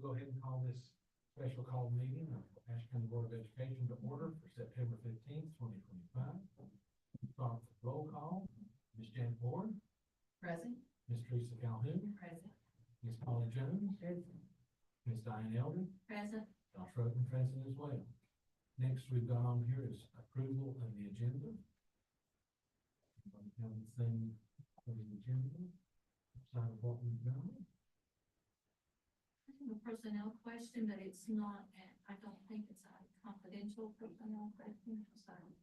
go ahead and call this special call meeting of Ashe County Board of Education to order for September 15th, 2025. Start with roll call. Ms. Janet Ward. Present. Ms. Teresa Calhoun. Present. Ms. Polly Jones. Present. Ms. Diane Elder. Present. Josh Roten present as well. Next we've got on here is approval of the agenda. Anybody have anything for the agenda? Outside of what we've done? I have a personnel question, but it's not, I don't think it's a confidential personnel question. Sorry.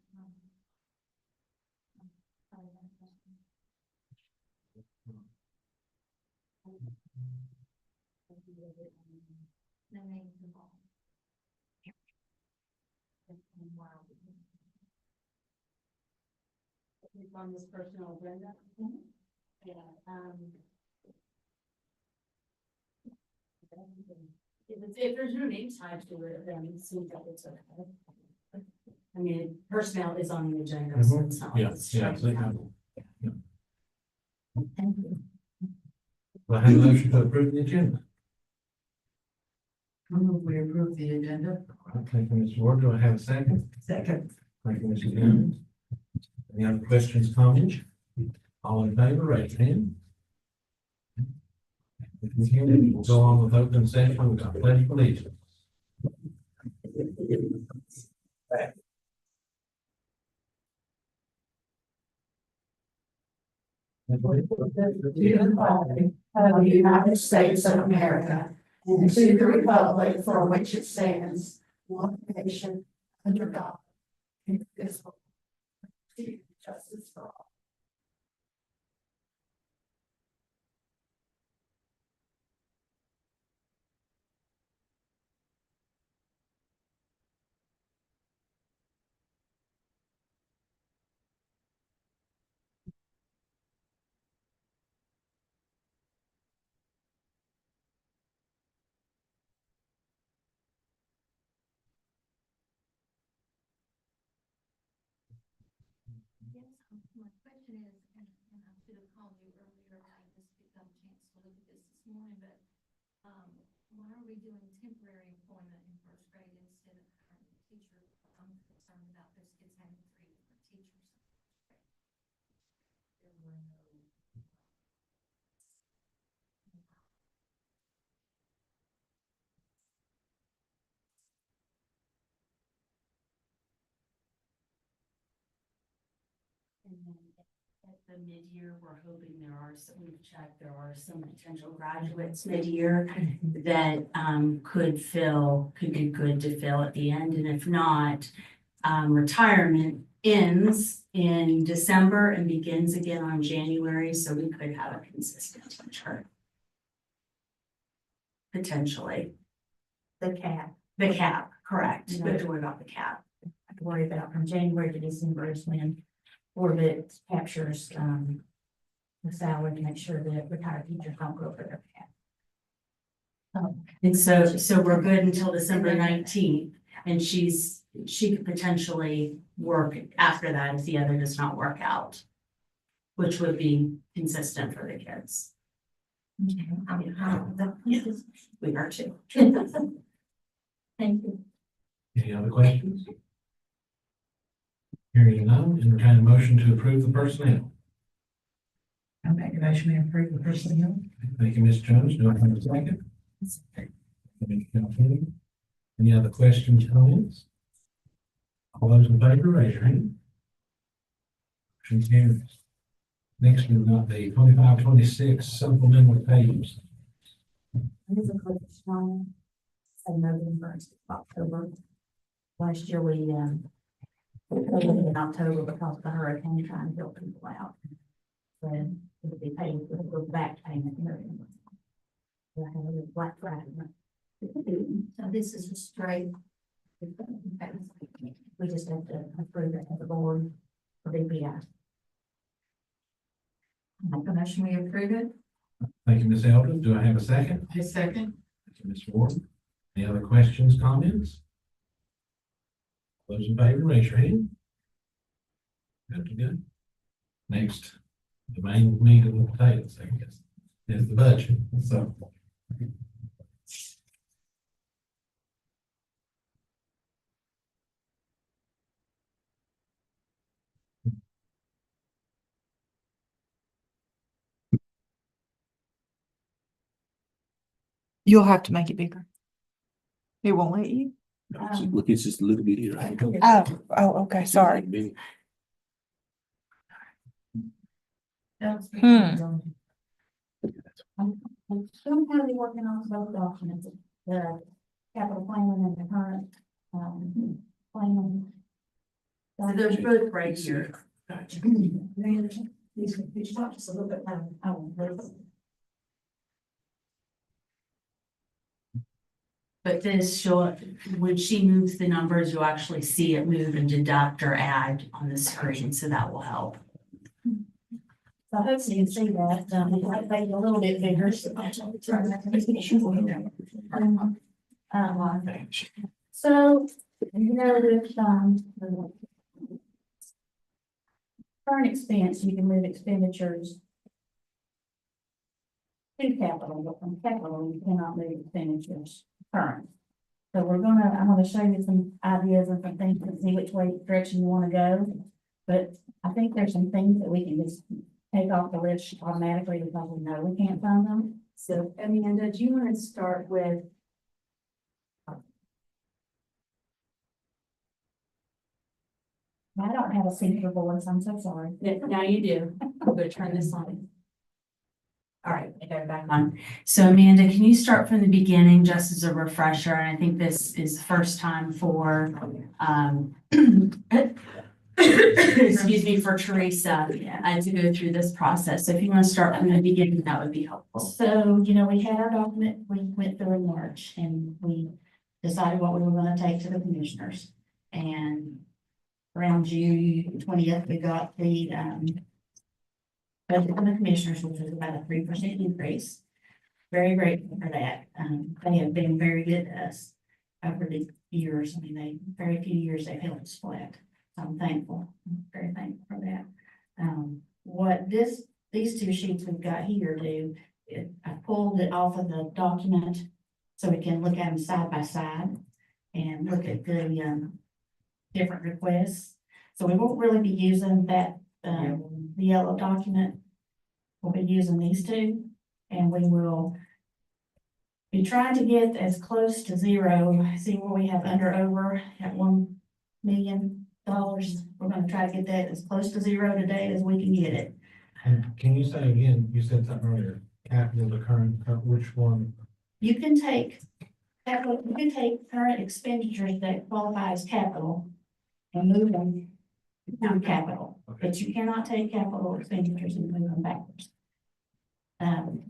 The names involved. It's on this personal agenda. Yeah. If there's no name tied to it, then it seems like it's okay. I mean, personnel is on the agenda, so it's not. Yeah, like it's yeah, straight they have. out. Thank you. Do I have a motion to approve the agenda? We approve the agenda. Thank you, Mr. Ward. Do I have a second? Second. Thank you, Mr. Jones. Any other questions, comments? All in favor, raise your hand. If you can, we'll go on with open session. We've got pledge of allegiance. To the flag of the United States of America, and to the republic for which it stands, one nation, under God, indivisible, with justice for all. Yes, my question is, and I should have called you earlier, I just didn't have a chance to look at this morning, but, why are we doing temporary employment in first grade instead of current teacher? I'm concerned about those kids having 3 different teachers. There were no. And then at the mid-year, we're hoping we've checked, there are some potential graduates mid-year that could be good to fill at the end. And if not, retirement ends in December and begins again on January, so we could have a consistent teacher. Potentially. The cap, The cap, correct. Yeah. We have to worry about the cap. I have to worry about from January to December is when Orbit captures, the salary to make sure that retired teachers don't go over their cap. And so we're good until December 19th, and she could potentially work after that if the other does not work out, which would be consistent for the kids. I mean, We are too. thank you. Any other questions? Hearing none, entertain a motion to approve the personnel. I'll make a motion to approve the personnel. Thank you, Ms. Jones. Do I have a second? Ms. Calhoun. Any other questions, comments? All those in favor, raise your hand. Motion carries. Next, we've got the 25-26 supplemental pages. Here's a quick one. I know the first of October. Last year we paid it in October because of the hurricane trying to help people out. Then it would be paid, it would go back to payment. So I have a little Black Friday. So this is a straight. We just have to approve it at the board for BPI. Make a motion, we approve it. Thank you, Ms. Elder. Do I have a second? A second. Thank you, Mr. Ward. Any other questions, comments? Those in favor, raise your hand. Good to go. Next, the main meat of the potatoes, I guess, is the budget. So You'll have to make it bigger. It won't let you? No, look, it's just a little bit here. Oh, okay, sorry. I'm still currently working on both documents, the capital plan and the current, plan. So they're both right here. These talk just a little bit loud. But this when she moves the numbers, you'll actually see it move and deduct or add on the screen, so that will help. So hopefully you can see that, I made it a little bit bigger. So, you know, with, current expense, you can move expenditures to capital, but from capital, you cannot move expenditures current. So I'm gonna show you some ideas and some things to see which way direction you wanna go. But I think there's some things that we can just take off the list automatically because we know we can't fund them. So, Amanda, do you want to start with? I don't have a secret voice, I'm so sorry. Now you do. I'm gonna turn this on. All right, I got it back on. So Amanda, can you start from the beginning just as a refresher? And I think this is the first time for, excuse me, for Teresa, to go through this process. So if you want to start from the beginning, that would be helpful. So, you know, we had our document, we went through in March and we decided what we were gonna take to the commissioners. And around June 20th, we got the, budget from the commissioners, which was about a 3% increase. Very grateful for that. They have been very good to us over the years. I mean, very few years they've held us flat. So I'm thankful, very thankful for that. What these two sheets we've got here do, I pulled it off of the document so we can look at them side by side and look at the, different requests. So we won't really be using that, the yellow document. We'll be using these two, and we will be trying to get as close to zero, see where we have under over at $1 million. We're gonna try to get that as close to zero today as we can get it. And can you say again, you said something earlier, capital, the current, which one? You can take capital, you can take current expenditures that qualify as capital and move them to capital, but you cannot take capital expenditures and move them backwards.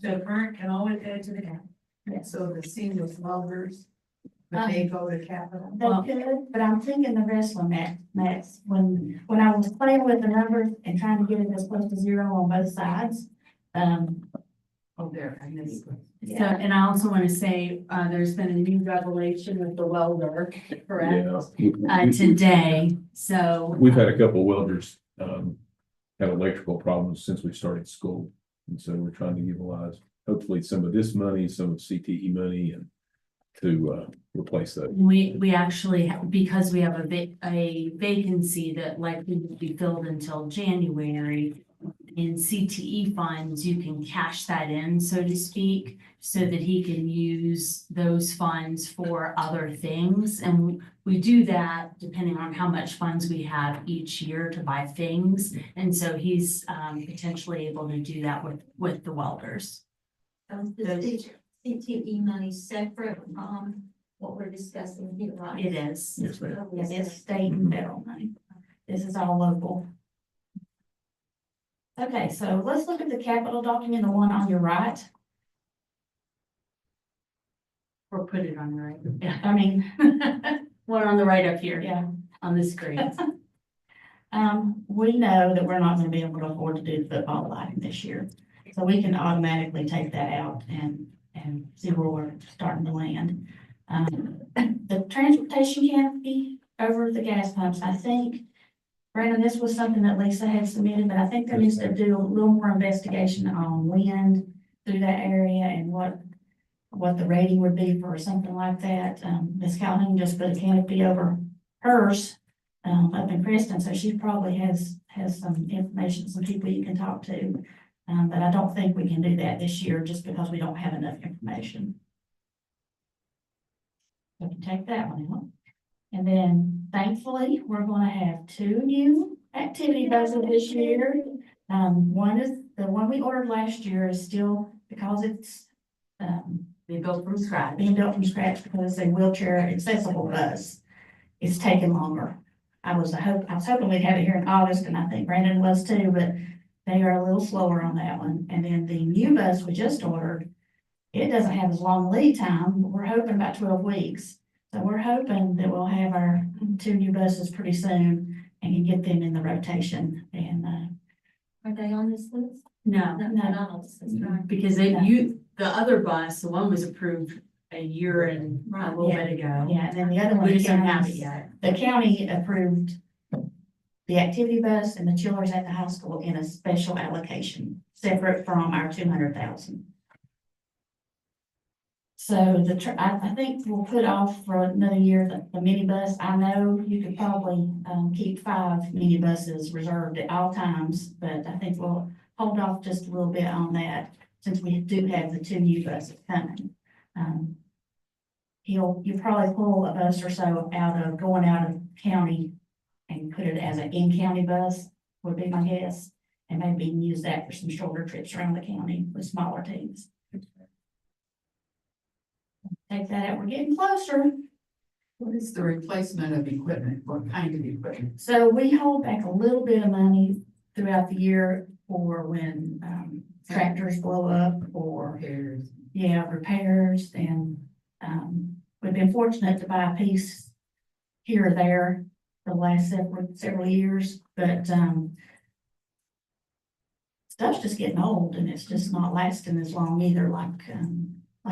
So current can always go to the capital. Yes. So the seamless welders, but they go to capital. They could, but I'm thinking the rest of them, Max, when I was playing with the numbers and trying to get it as close to zero on both sides. Oh, there, I missed it. So, and I also want to say, there's been a new revelation with the welder, correct? Today, so. We've had a couple welders, have electrical problems since we started school. And so we're trying to utilize hopefully some of this money, some of CTE money and to, replace those. We actually, because we have a vacancy that likely will be filled until January. In CTE funds, you can cash that in, so to speak, so that he can use those funds for other things. And we do that depending on how much funds we have each year to buy things. And so he's potentially able to do that with the welders. The CTE money separate from what we're discussing here, right? It is. Yes, ma'am. Yes, it's state and federal money. This is all local. Okay, so let's look at the capital document, the one on your right. Or put it on the right. I mean, One on the right up here, yeah. on the screen. We know that we're not gonna be able to afford to do the football lighting this year. So we can automatically take that out and see where we're starting to land. The transportation canopy over the gas pumps, I think, Brandon, this was something that Lisa had submitted, but I think there needs to do a little more investigation on wind through that area and what the rating would be for something like that. Ms. Calhoun just put a canopy over hers, up in Preston, so she probably has some information, some people you can talk to. But I don't think we can do that this year just because we don't have enough information. We can take that one out. And then thankfully, we're gonna have two new activity buses this year. One is, the one we ordered last year is still, because it's, They built from scratch. being built from scratch because it's a wheelchair accessible bus. It's taken longer. I was hoping we'd have it here in August, and I think Brandon was too, but they are a little slower on that one. And then the new bus we just ordered, it doesn't have as long lead time, but we're hoping about 12 weeks. So we're hoping that we'll have our two new buses pretty soon and can get them in the rotation. And, Are they on this list? No, No, not on this list, right? because the other bus, the one was approved a year and a little bit ago. yeah, and then the other one. We just don't have it counties- yet. The county approved the activity bus and the chillers at the high school in a special allocation, separate from our 200,000. So I think we'll put off for another year the minibus. I know you could probably, keep 5 minibuses reserved at all times, but I think we'll hold off just a little bit on that since we do have the 2 new buses coming. You'll probably pull a bus or so going out of county and put it as an in-county bus, would be my guess. And maybe use that for some shorter trips around the county with smaller teams. Take that out, we're getting closer. What is the replacement of equipment? What kind of equipment? So we hold back a little bit of money throughout the year for when, tractors blow up or, Repairs. repairs. And, we've been fortunate to buy a piece here or there for the last several years, but, stuff's just getting old and it's just not lasting as long either, like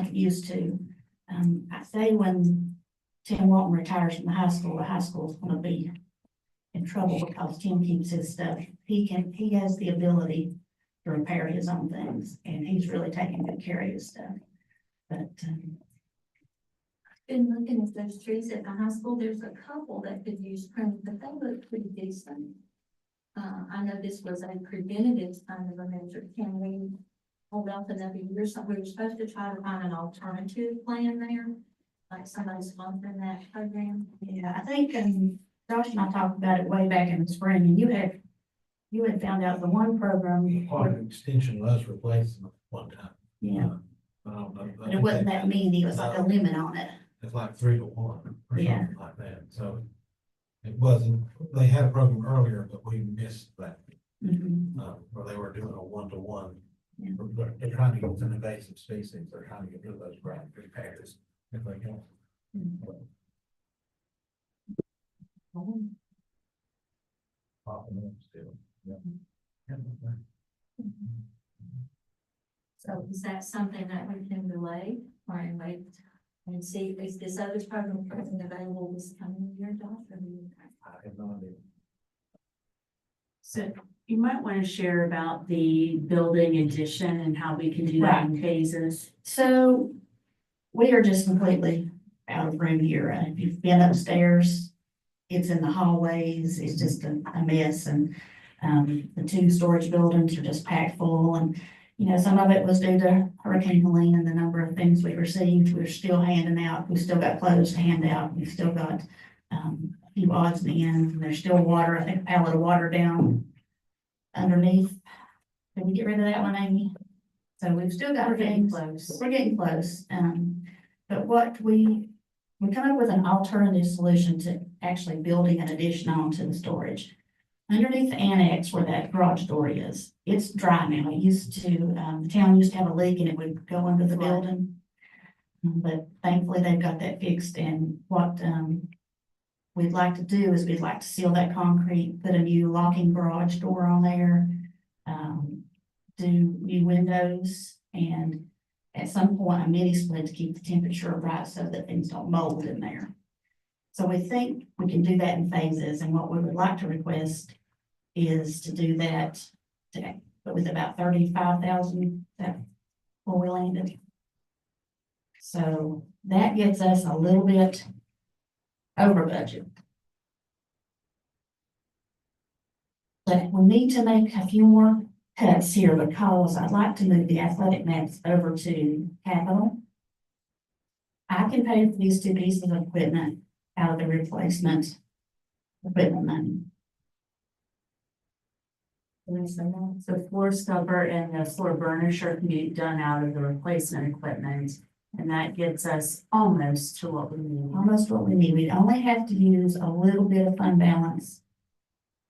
it used to. I say when Tim Walton retires from the high school's gonna be in trouble because Tim keeps his stuff. He has the ability to repair his own things and he's really taking good care of his stuff. But, Been looking at those trees at the high school, there's a couple that could use pruning, but they look pretty decent. I know this was a preventative kind of a measure. Can we hold off another year? So we were supposed to try to find an alternative plan there, like somebody's sponsoring that program. yeah, I think, Josh and I talked about it way back in the spring and you had found out the one program. Part of extension was replacing them one time. Yeah, I don't know. but it wasn't that many. It was like a limit on it. It's like 3 to 1 or Yeah. something like that, so. It wasn't, they had a program earlier, but we missed that, Mhm. where they were doing a 1-to-1. Yeah. They're trying to get an invasive species, they're trying to get rid of those grass repairs, if they can. Popping up still, yeah. So is that something that we can delay or wait and see if this other program isn't available this coming year, Josh? Or do you- I have no idea. So you might want to share about the building addition and how we can do that in phases. So we are just completely out of room here. If you've been upstairs, it's in the hallways, it's just a mess and, the 2 storage buildings are just packed full and, some of it was due to Hurricane Helene and the number of things we received. We're still handing out, we've still got clothes to hand out, we've still got, a few odds and ends, and there's still water, I think a pallet of water down underneath. Did we get rid of that one, Amy? So we've still got We're getting things. close. We're getting close, but what we come up with an alternative solution to actually building an addition onto the storage. Underneath the annex where that garage door is, it's dry now. It used to, the town used to have a leak and it would go under the building. But thankfully they've got that fixed and what, we'd like to do is we'd like to seal that concrete, put a new locking garage door on there. Do new windows and at some point a mini split to keep the temperature right so that things don't mold in there. So we think we can do that in phases and what we would like to request is to do that today, but with about 35,000 that where we landed. So that gets us a little bit over budget. But we need to make a few more cuts here because I'd like to move the athletic mats over to capital. I can pay for these two pieces of equipment out of the replacement equipment money. The floor scrubber and the floor burnisher can be done out of the replacement equipment. And that gets us almost to what we need. Almost what we need. We only have to use a little bit of fund balance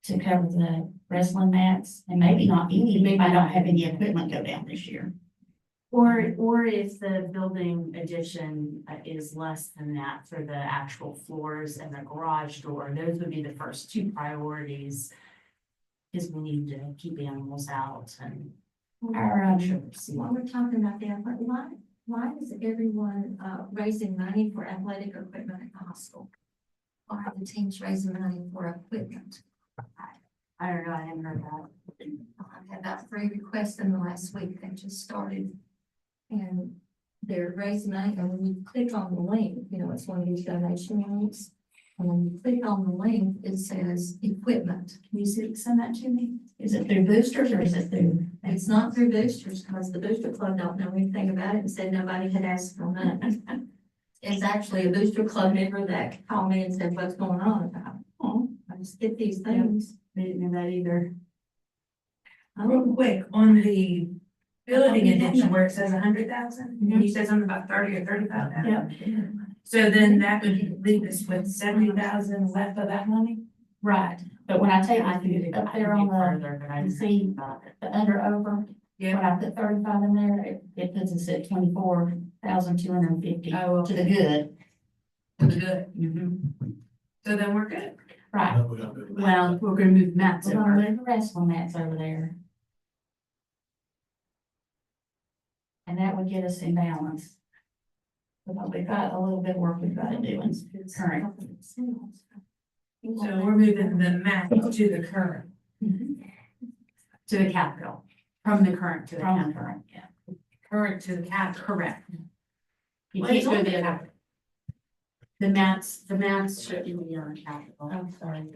to cover the wrestling mats, and maybe not any, maybe I don't have any equipment go down this year. Or if the building addition is less than that for the actual floors and the garage door, those would be the first two priorities. Because we need to keep animals out and. Our, While we're talking about that, but why is everyone, raising money for athletic equipment at the hospital? Why are the teams raising money for equipment? I don't know, I haven't heard that. I've had about 3 requests in the last week that just started. And they're raising money, and when you click on the link, you know, it's one of these donation links. And when you click on the link, it says equipment. can you send that to me? Is it through boosters or is it through? It's not through boosters, because the booster club don't know anything about it and said nobody had asked for money. It's actually a booster club member that called me and said, what's going on about it? Oh, I just get these things. I didn't know that either. Real quick, on the building addition where it says 100,000, and you said something about 30 or 35,000. Yep. So then that would leave us with 70,000 left of that money? Right, but when I take I think it up there on the, further, but I you didn't see, think about it. the under over, Yeah. when I put 35 in there, it puts us at 24,250 Oh, to the good. To the good. Mm-hmm. So then we're good. Right, We're gonna do that. Well, we're gonna move mats we're gonna over. move the wrestling mats over there. And that would get us in balance. Because we've got a little bit of work we've got to do in current. So we're moving the mat to the current. To the capital, from the current to the From the capital. current, yeah. Current to the capital. Correct. You Well, can't it's go on the the other. The mats should be on capital. I'm sorry. It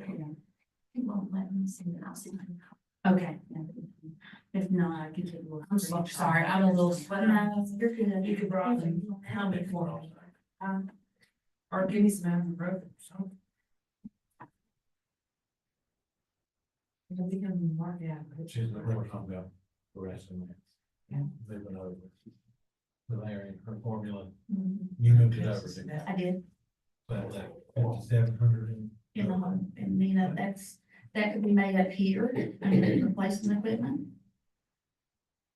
won't let me see it. I'll see. Okay. If not, I can take a look. I'm so sorry, I'm a little sweaty. No, you're good. You could brought the helmet for me. Or give me some ibuprofen or something. It'll become more, yeah. She's the one we're talking about, the rest of them. Yeah. Moving over. The Larry, her formula, Mhm. you moved it over to I did, about like 5,700 in the home, and you know, that could be made up here, under the replacement equipment.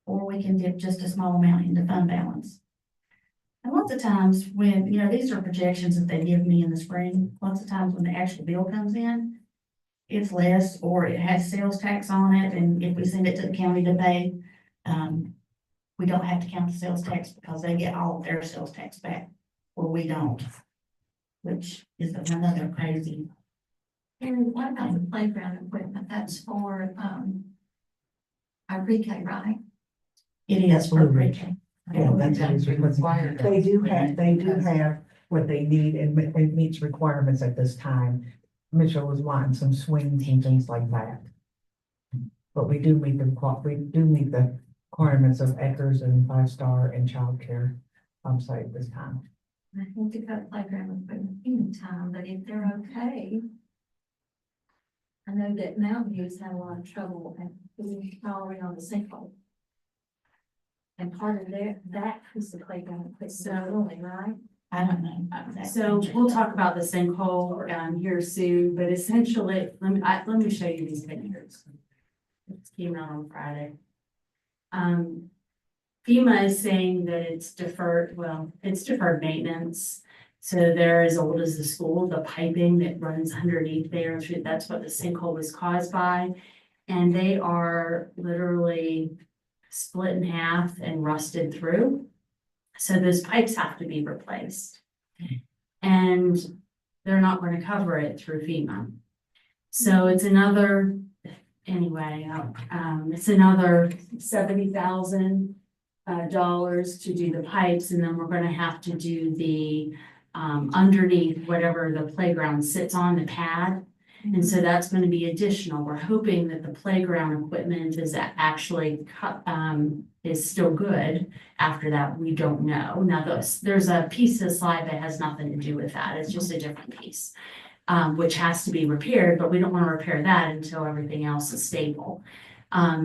Or we can dip just a small amount into fund balance. And lots of times when, you know, these are projections that they give me in the spring, lots of times when the actual bill comes in, it's less, or it has sales tax on it, and if we send it to the county to pay, we don't have to count the sales tax because they get all of their sales tax back, or we don't. Which is another crazy. And what about the playground equipment? That's for, our pre-K, right? It is for pre-K. Yeah, that's required. They do have what they need and it meets requirements at this time. Mitchell was wanting some swings and things like that. But we do meet the requirements of Eckers and 5-star and childcare on site this time. I think to cut playground equipment anytime, but if they're okay. I know that Mountain View's had a lot of trouble and following on the sinkhole. And part of that is the playground equipment, So- only, right? I don't know. So we'll talk about the sinkhole here soon, but essentially, let me show you these pictures. It came out on Friday. FEMA is saying that it's deferred maintenance. So they're as old as the school, the piping that runs underneath there, that's what the sinkhole was caused by. And they are literally split in half and rusted through. So those pipes have to be replaced. And they're not going to cover it through FEMA. So it's another, anyway, it's another $70,000 to do the pipes, and then we're gonna have to do the underneath whatever the playground sits on, the pad. And so that's gonna be additional. We're hoping that the playground equipment is actually, is still good. After that, we don't know. Now, there's a piece of the slide that has nothing to do with that. It's just a different piece. Which has to be repaired, but we don't wanna repair that until everything else is stable.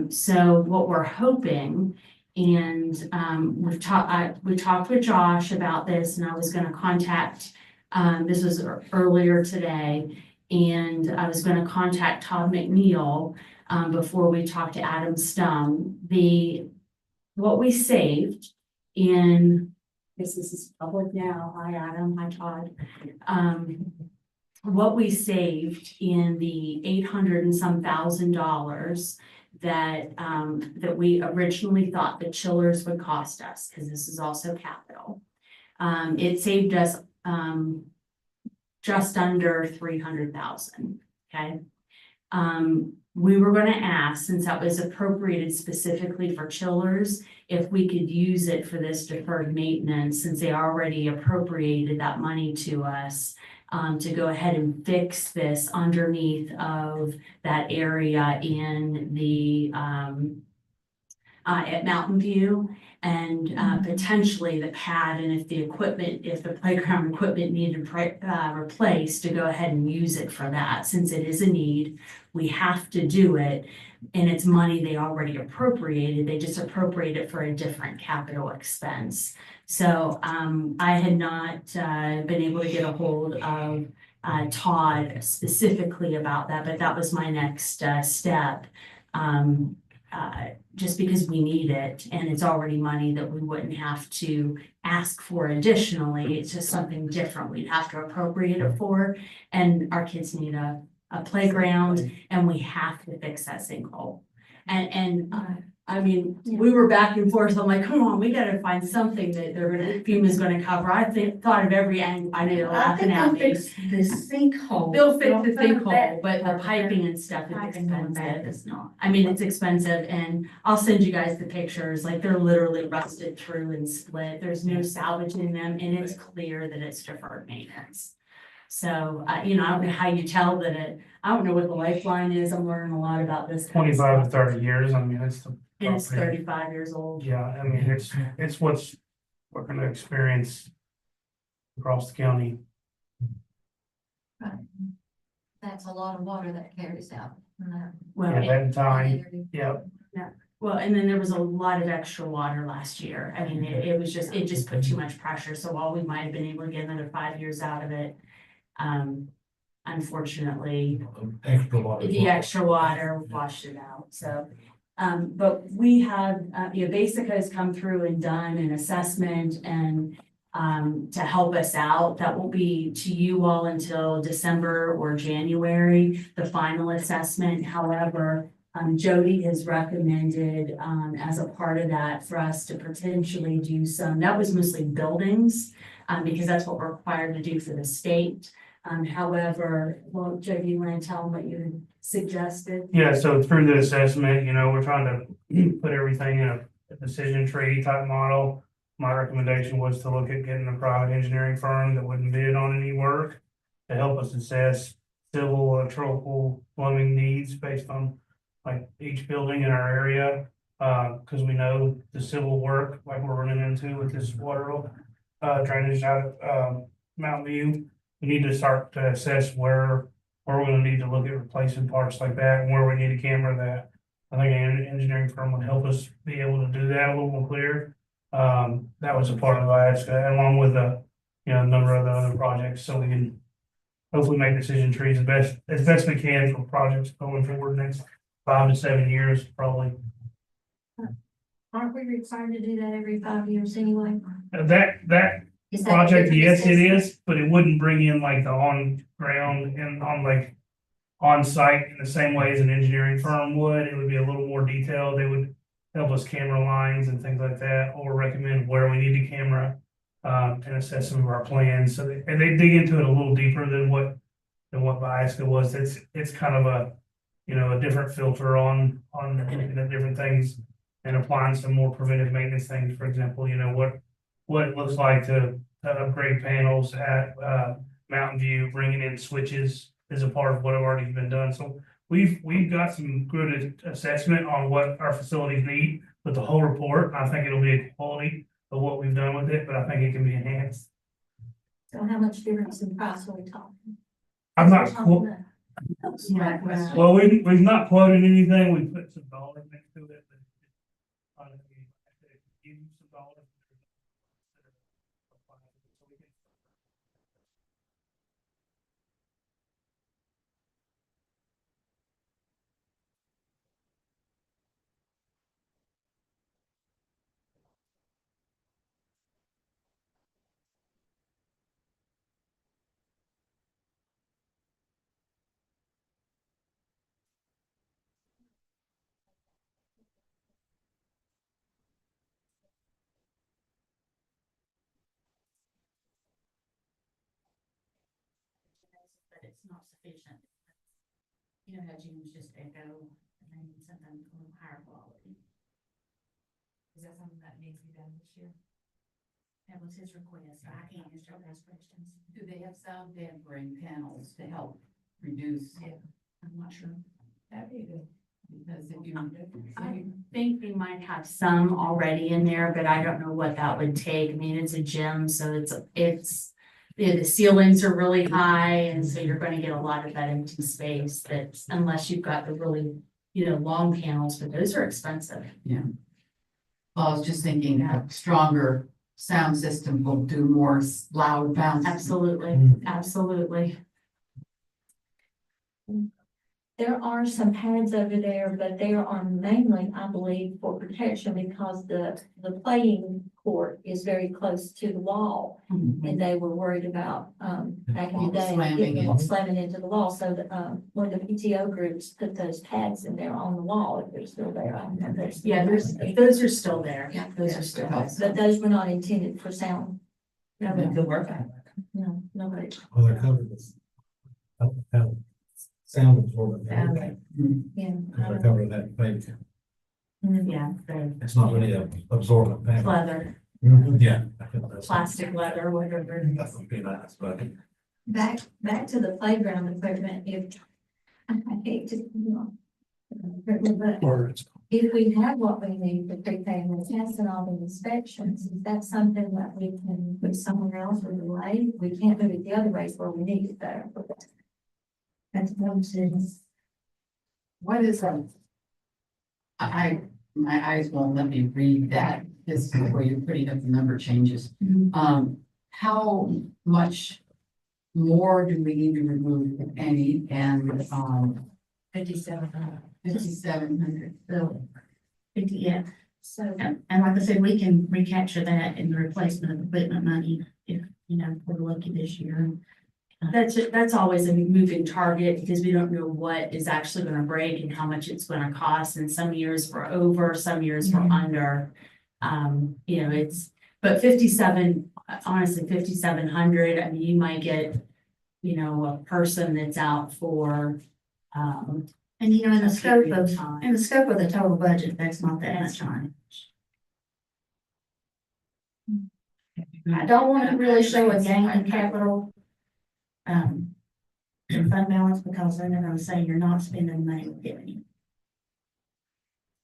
So what we're hoping, and, we talked with Josh about this, and I was gonna contact, this was earlier today, and I was gonna contact Todd McNeil, before we talked to Adam Stum. What we saved in, this is public now, hi Adam, hi Todd. What we saved in the 800 and some $1,000 that, that we originally thought the chillers would cost us, because this is also capital. It saved us, just under 300,000, okay? We were gonna ask, since that was appropriated specifically for chillers, if we could use it for this deferred maintenance, since they already appropriated that money to us, to go ahead and fix this underneath of that area in the, at Mountain View, and potentially the pad, and if the playground equipment needed replaced, to go ahead and use it for that. Since it is a need, we have to do it, and it's money they already appropriated, they just appropriate it for a different capital expense. So I had not been able to get a hold of Todd specifically about that, but that was my next step. Just because we need it, and it's already money that we wouldn't have to ask for additionally. It's just something different we'd have to appropriate it for. And our kids need a playground, and we have to fix that sinkhole. And I mean, we were back and forth. I'm like, come on, we gotta find something that FEMA's gonna cover. Thought of every angle. I know you're laughing at me. The sinkhole. They'll fix the sinkhole, but the piping and stuff is expensive. It's not. I mean, it's expensive, and I'll send you guys the pictures, like they're literally rusted through and split. There's no salvaging them, and it's clear that it's deferred maintenance. So, I don't know how you tell that I don't know what the lifeline is. I'm learning a lot about this. kind of 25 to stuff. 30 years, I mean, it's the. And it's property. 35 years old. Yeah, I mean, it's what's, we're gonna experience across the county. That's a lot of water that carries out from that. Well, At that time, yeah, well, and then there was a lot of extra water last year. I mean, it just put too much pressure. So while we might have been able to get another 5 years out of it, unfortunately, Extra water. the extra water washed it out, so. But we have, Basic has come through and done an assessment and, to help us out. That will be to you all until December or January, the final assessment. However, Jody has recommended, as a part of that, for us to potentially do that was mostly buildings, because that's what we're required to do for the state. However, well, Jody, you want to tell them what you suggested? yeah, so through the assessment, we're trying to put everything in a decision tree type model. My recommendation was to look at getting a private engineering firm that wouldn't bid on any work to help us assess civil, electrical, plumbing needs based on like each building in our area. Cause we know the civil work, like we're running into with this water drainage out of Mountain View. We need to start to assess where we're gonna need to look at replacing parts like that, and where we need a camera that. I think an engineering firm would help us be able to do that a little more clear. That was a part of IASCA, along with a number of the other projects, so we can hopefully make decision trees as best we can for projects going forward next 5 to 7 years, probably. Aren't we required to do that every 5 years anyway? That Is that project, different yes, it assessment? is, but it wouldn't bring in like the on ground and on site in the same way as an engineering firm would. It would be a little more detailed. They would help us camera lines and things like that, or recommend where we need a camera, and assess some of our plans. So they dig into it a little deeper than what Biasca was. It's kind of a different filter on looking at different things and applying some more preventive maintenance things. For example, what it looks like to upgrade panels at Mountain View, bringing in switches is a part of what have already been done. So we've got some good assessment on what our facilities need with the whole report. I think it'll be a quality of what we've done with it, but I think it can be enhanced. So how much difference in price are we talking? I'm not, Yeah. well, we've not quoted anything. We put some dollars next to it. But give you some dollars. But it's not sufficient. You know how James just echo, and then sometimes a little higher quality. Is that something that needs to be done this year? That was his request. I can't answer those questions. Do they have sound dampening panels to help reduce? I'm not sure. That'd be good. Because if you. I think we might have some already in there, but I don't know what that would take. I mean, it's a gym, so the ceilings are really high, and so you're gonna get a lot of that empty space that's, unless you've got the really, long panels, but those are expensive. Well, I was just thinking a stronger sound system will do more loud bounce. Absolutely, absolutely. There are some pads over there, but they are mainly, I believe, for protection because the playing court is very close to the wall. And they were worried about, back in the day, slamming into the wall. So that, when the PTO groups put those pads in there on the wall, if they're still there, I don't know. Yeah, those are still there. Yeah, Those are still there. but those were not intended for sound. Yeah, but good work. No, nobody. Well, they're covered with. Sound absorbent. Yeah. They're covered with that fake. Yeah, the It's not really a absorbent panel. leather, Yeah. I feel that's- plastic leather, whatever. That would be nice, but. Back to the playground equipment, I hate to, but if we have what we need for pre-payment tests and all the inspections, is that something that we can put somewhere else or delay? We can't do it the other ways where we need it there. That's one decision. What is that? My eyes won't let me read that. This is where you're putting up the number changes. How much more do we need to remove, if any, and, 5,700. So, yeah, so, and like I said, we can recapture that in the replacement of equipment money if, we're lucky this year. That's always a moving target because we don't know what is actually gonna break and how much it's gonna cost. And some years we're over, some years we're under. But 57, honestly, 5,700, I mean, you might get, a person that's out for, And in the scope of the total budget, that's not that much time. I don't want to really show a gain in capital. In fund balance, because then they're gonna say you're not spending money we're giving you.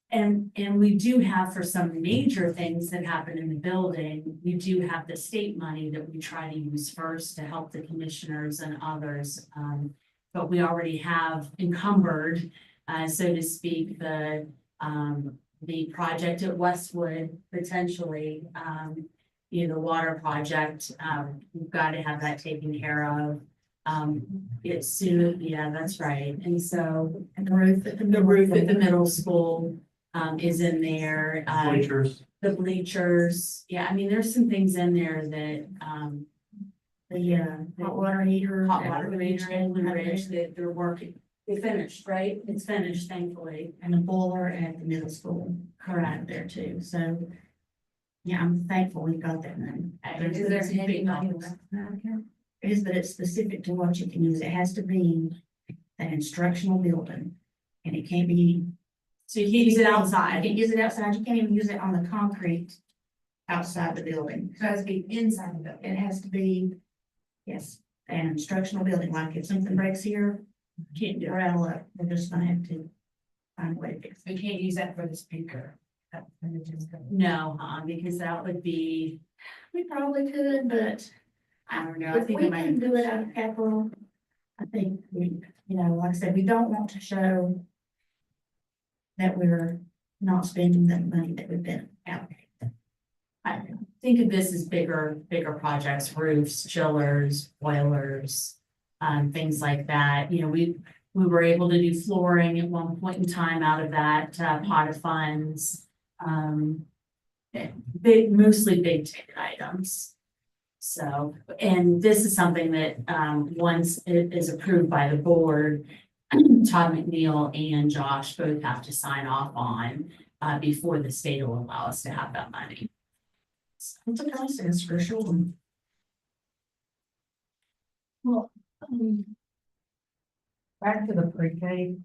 and we do have for some major things that happen in the building, we do have the state money that we try to use first to help the commissioners and others. But we already have encumbered, so to speak, the project at Westwood potentially, the water project, we've got to have that taken care of. It's soon, yeah, that's right. And so And the roof at the roof at the middle school, is in there. Bleachers. The bleachers, yeah, I mean, there's some things in there that, hot water heater. hot water meter and Blue Ridge, that they're working. They finished, right? It's finished, thankfully. And a boiler at the middle school. Correct there too, so. Yeah, I'm thankful we got that money. Is there any money It is, but it's specific to what you can use. It has to be an instructional building. And it can't be. So you can use it I outside. can use it outside. You can't even use it on the concrete outside the building. So it has to be inside the building. It has to be, yes, an instructional building, like if something breaks here, can't do rattle up, we're just gonna have to find a way to fix it. We can't use that for the speaker. No, because that would be, We probably could, but I don't know, I if think we it might. can do it out of capital, I think we, like I said, we don't want to show that we're not spending the money that we've been allocated. I think of this as bigger projects, roofs, chillers, boilers, things like that. You know, we were able to do flooring at one point in time out of that pot of funds. Mostly big ticket items. So, and this is something that, once it is approved by the board, Todd McNeil and Josh both have to sign off on, before the state will allow us to have that money. It's a process for sure. Well, back to the pre-K,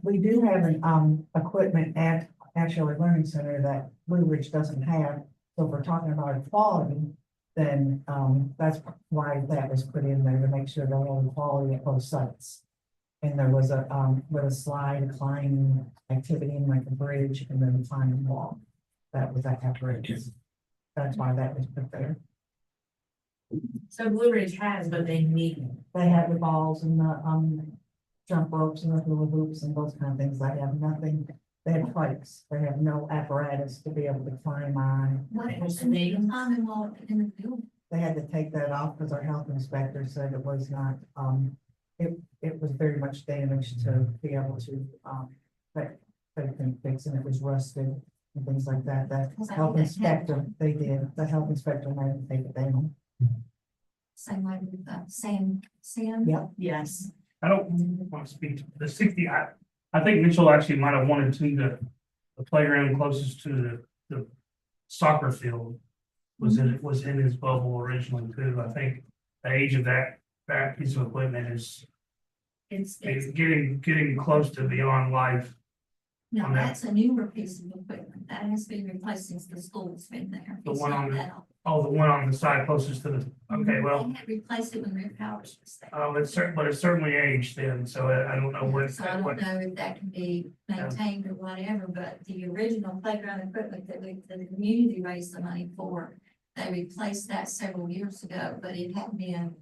we do have an, equipment at Actually Learning Center that Blue Ridge doesn't have. So if we're talking about equality, then, that's why that was put in there to make sure they have equality at both sites. And there was with a slide, a climbing activity in like a bridge and then a climbing wall. That was at that bridge. That's why that was put there. So Blue Ridge has, but they need. They have the balls and the, jump ropes and the hula hoops and those kind of things. They have nothing. They have bikes. They have no apparatus to be able to climb on. What It was happened to me. the climbing wall in the building? They had to take that off because our health inspector said it was not, it was very much damaged to be able to, but they can fix and it was rusted and things like that. That Was that health what inspector, they did, the health inspector made them take it down. Same way with Sam. Yep. Yes. I don't want to speak to the 60. I think Mitchell actually might have wanted to the playground closest to the soccer field was in his bubble originally too. I think the age of that piece of equipment is It's getting close to beyond life. No, On that. that's a newer piece of equipment. That has been replaced since the school's been there. The It's one not on the- that old. Oh, the one on the side closest to the, okay, well, They had replaced it when Rick Powers was there. but it's certainly aged then, so I don't know what. So I don't know if that can be maintained or whatever, but the original playground equipment that the community raised the money for, they replaced that several years ago, but it hadn't been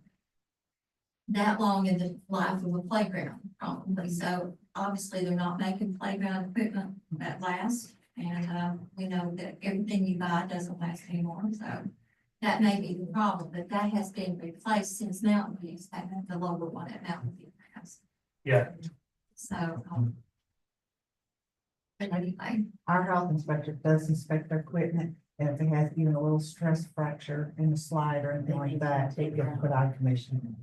that long in the life of a playground, probably. So obviously, they're not making playground equipment that lasts. And, we know that everything you buy doesn't last anymore, so that may be the problem, but that has been replaced since Mountain View's had the lower one at Mountain View has. Yeah, So, but anyway, Our health inspector does inspect their equipment, and if it has even a little stress fracture in the slide or anything like that, they get put out of commission.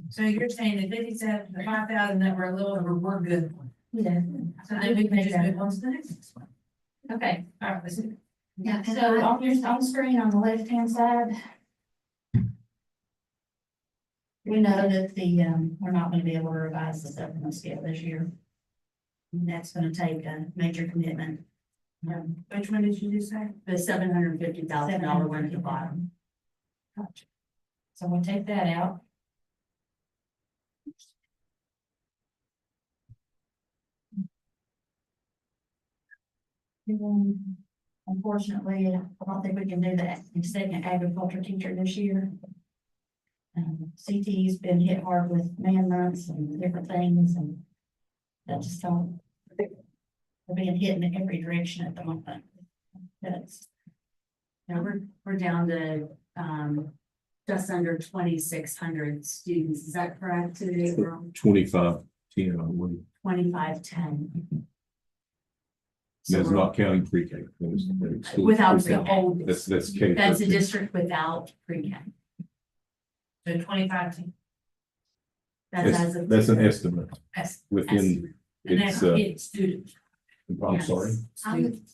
So you're saying the 57, the 5,000 that were a little over, we're good. Yeah. So then we can just move on to the next one. Okay, All right, listen. yeah, and so on the screen on the left-hand side. We know that we're not gonna be able to revise the supplement scale this year. And that's gonna take a major commitment. Which one did you just say? The $750,000 one at the bottom. Gotcha. So we'll take that out. And then, unfortunately, I don't think we can do that, second agriculture teacher this year. CT's been hit hard with man months and different things, and that just don't. We're being hit in every direction at the moment. That's, Now we're down to, just under 2,600 students. Is that correct today? We're on 25, 10, I believe. 2,510. That's we're- not counting pre-K. That excludes Without pre-K. the whole, That's K. that's a 13. district without pre-K. So 25 to, That's as of. That's an estimate that's, within, and that's it's, kids, students. I'm Yes. sorry,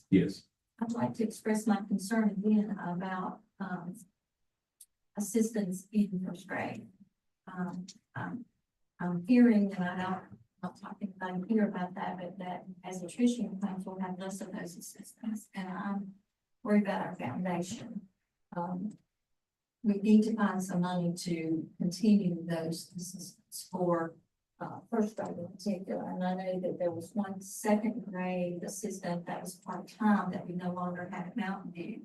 yes. I'd like to express my concern again about, assistance in first grade. I'm hearing, and I'm talking about here about that, but that as a tuition class, we'll have less of those assistants, and I'm worried about our foundation. we need to find some money to continue those assistants for first grade in particular. And I know that there was one second grade assistant that was part-time that we no longer have at Mountain View.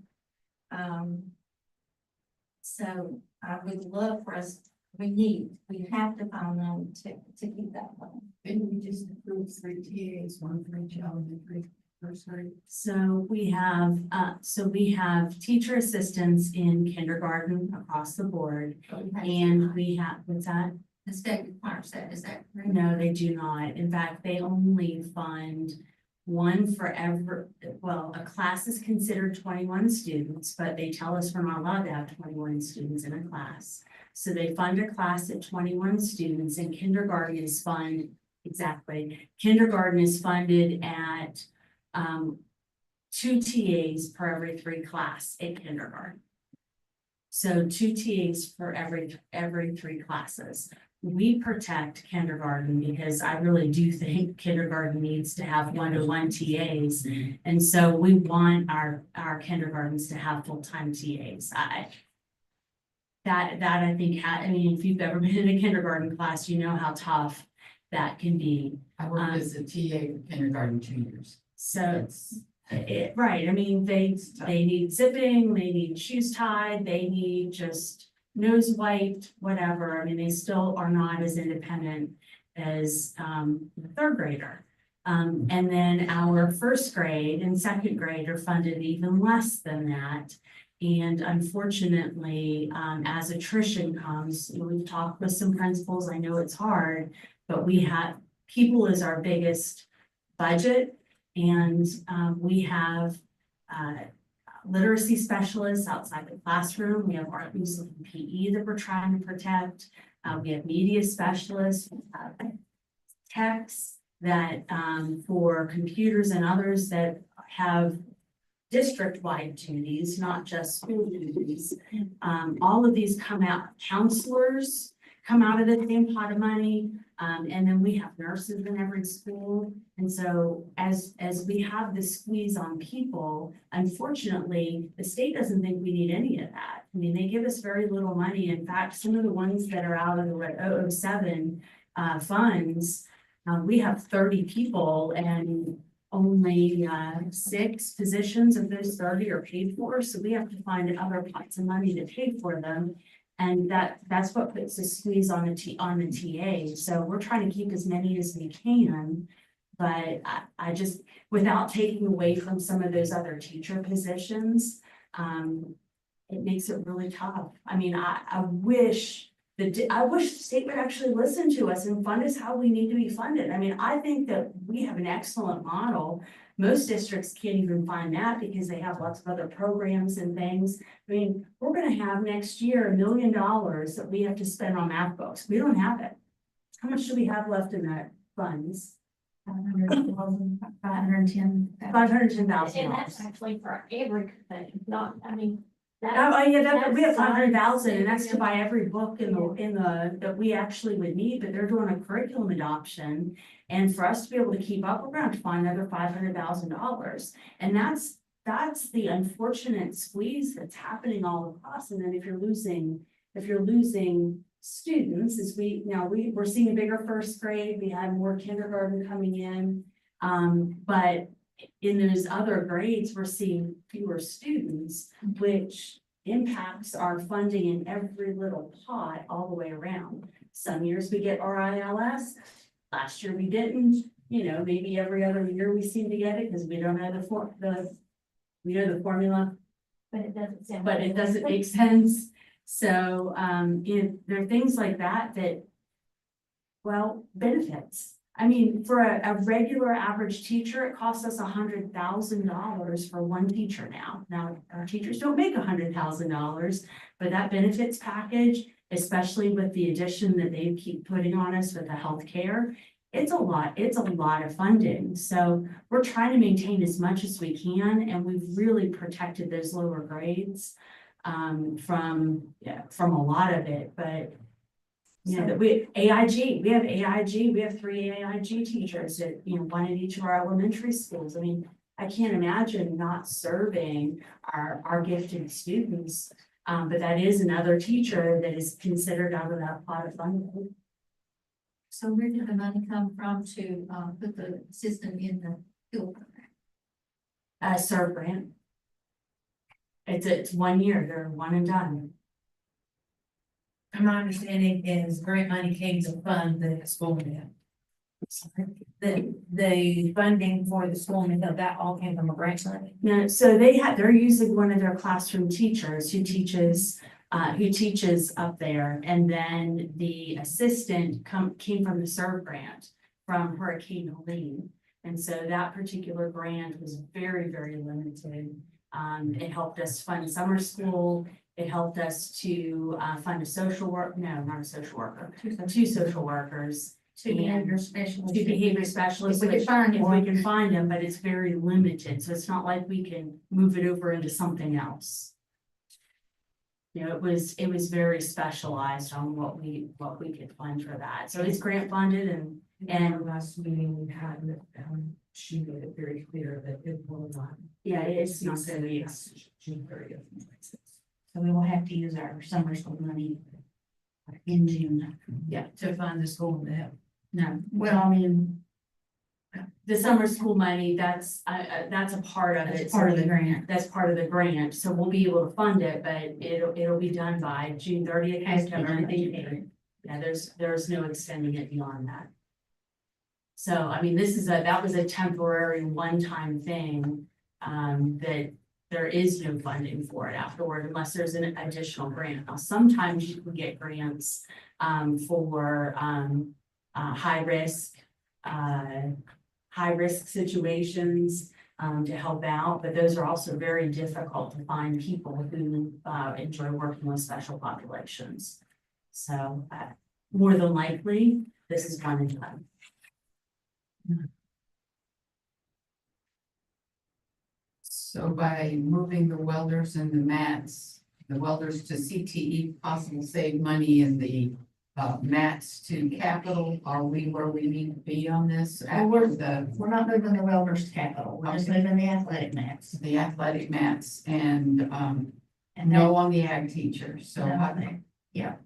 So I would love for us, we have to find them to keep that one. And we just approved 3 TAs, 1 for each elementary, first grade. So we have teacher assistants in kindergarten across the board, and we have, what's that? The state requires that, is that correct? No, they do not. In fact, they only fund one for every, well, a class is considered 21 students, but they tell us we're not allowed to have 21 students in a class. So they fund a class at 21 students, and kindergarten is funded at 2 TAs per every 3 class in kindergarten. So 2 TAs for every 3 classes. We protect kindergarten because I really do think kindergarten needs to have 1-to-1 TAs. And so we want our kindergartens to have full-time TAs. That I think, I mean, if you've ever been in a kindergarten class, you know how tough that can be. I worked as a TA for kindergarten 2 years. So right, I mean, they need zipping, they need shoes tied, they need just nose wiped, whatever. I mean, they still are not as independent as the 3rd grader. And then our 1st grade and 2nd grade are funded even less than that. And unfortunately, as attrition comes, we've talked with some principals, I know it's hard, but we have, people is our biggest budget. And we have literacy specialists outside the classroom. We have art, music, and PE that we're trying to protect. We have media specialists, techs that for computers and others that have district-wide duties, not just school duties. All of these come out, counselors come out of the same pot of money. And then we have nurses in every school. And so as we have this squeeze on people, unfortunately, the state doesn't think we need any of that. I mean, they give us very little money. In fact, some of the ones that are out of the 007 funds, we have 30 people and only 6 positions of those 30 are paid for. So we have to find other pots of money to pay for them. And that's what puts the squeeze on the TA. So we're trying to keep as many as we can. But I just, without taking away from some of those other teacher positions, it makes it really tough. I mean, I wish the state would actually listen to us and fund us how we need to be funded. I mean, I think that we have an excellent model. Most districts can't even find that because they have lots of other programs and things. I mean, we're gonna have next year $1 million that we have to spend on math books. We don't have it. How much do we have left in that funds? $510,000. And that's actually for everything, not, I mean. Oh, yeah, we have 500,000 and that's to buy every book in the, that we actually would need, but they're doing a curriculum adoption. And for us to be able to keep up, we're gonna have to find another $500,000. And that's the unfortunate squeeze that's happening all across. And then if you're losing students, as we're seeing a bigger 1st grade, we had more kindergarten coming in. But in those other grades, we're seeing fewer students, which impacts our funding in every little pot all the way around. Some years we get RILS, last year we didn't, maybe every other year we seem to get it because we don't have we know the formula, But it doesn't sound. but it doesn't make sense. So, there are things like that, well, benefits. I mean, for a regular average teacher, it costs us $100,000 for one teacher now. Now, our teachers don't make $100,000, but that benefits package, especially with the addition that they keep putting on us with the healthcare, it's a lot of funding. So we're trying to maintain as much as we can, and we've really protected those lower grades from a lot of it, but we have AIG, we have 3 AIG teachers at, one at each of our elementary schools. I mean, I can't imagine not serving our gifted students But that is another teacher that is considered out of that pot of funding. So where did the money come from to, put the system in the field? Serve grant. It's 1 year, they're one and done. And my understanding is grant money came to fund the school meal. The funding for the school meal, that all came from a grant money. No, so they're using one of their classroom teachers who teaches up there. And then the assistant came from the Serve grant from Hurricane Helene. And so that particular grant was very, very limited. It helped us fund summer school. It helped us to fund a social work, no, not a social worker, two social workers. To behavior specialist. Two behavior specialists, If we could find if one. we can find them, but it's very limited, so it's not like we can move it over into something else. You know, it was very specialized on what we could fund for that, so it's grant funded and Last meeting we had, she made it very clear that it will not. yeah, it's not gonna be. June 30th. So we will have to use our summer school money in June. Yeah, to fund the school meal. No, well, I mean. The summer school money, that's a part of it. That's part of the grant. That's part of the grant, so we'll be able to fund it, but it'll be done by June 30th. Has to be done by June 30th. Yeah, there's no extending it beyond that. So, I mean, that was a temporary one-time thing, that there is no funding for it afterward unless there's an additional grant. Now, sometimes you can get grants, for, high risk situations, to help out, but those are also very difficult to find people who, enjoy working with special populations. So, more than likely, this is one and done. So by moving the welders and the welders to CTE, possible save money in the mats to capital, are we where we need to be on this? We're not moving the welders to capital, we're just moving the athletic mats. The athletic mats and And no on the ag teacher, so No,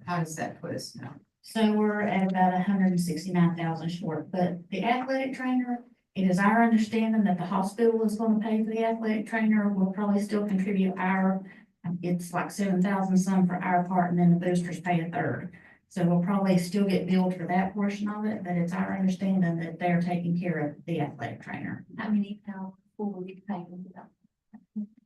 how does that put us now? So we're at about 169,000 short, but the athletic trainer, it is our understanding that the hospital is gonna pay for the athletic trainer. We'll probably still contribute it's like 7,000 some for our part, and then the boosters pay a third. So we'll probably still get billed for that portion of it, but it's our understanding that they're taking care of the athletic trainer. How many pounds will we pay them?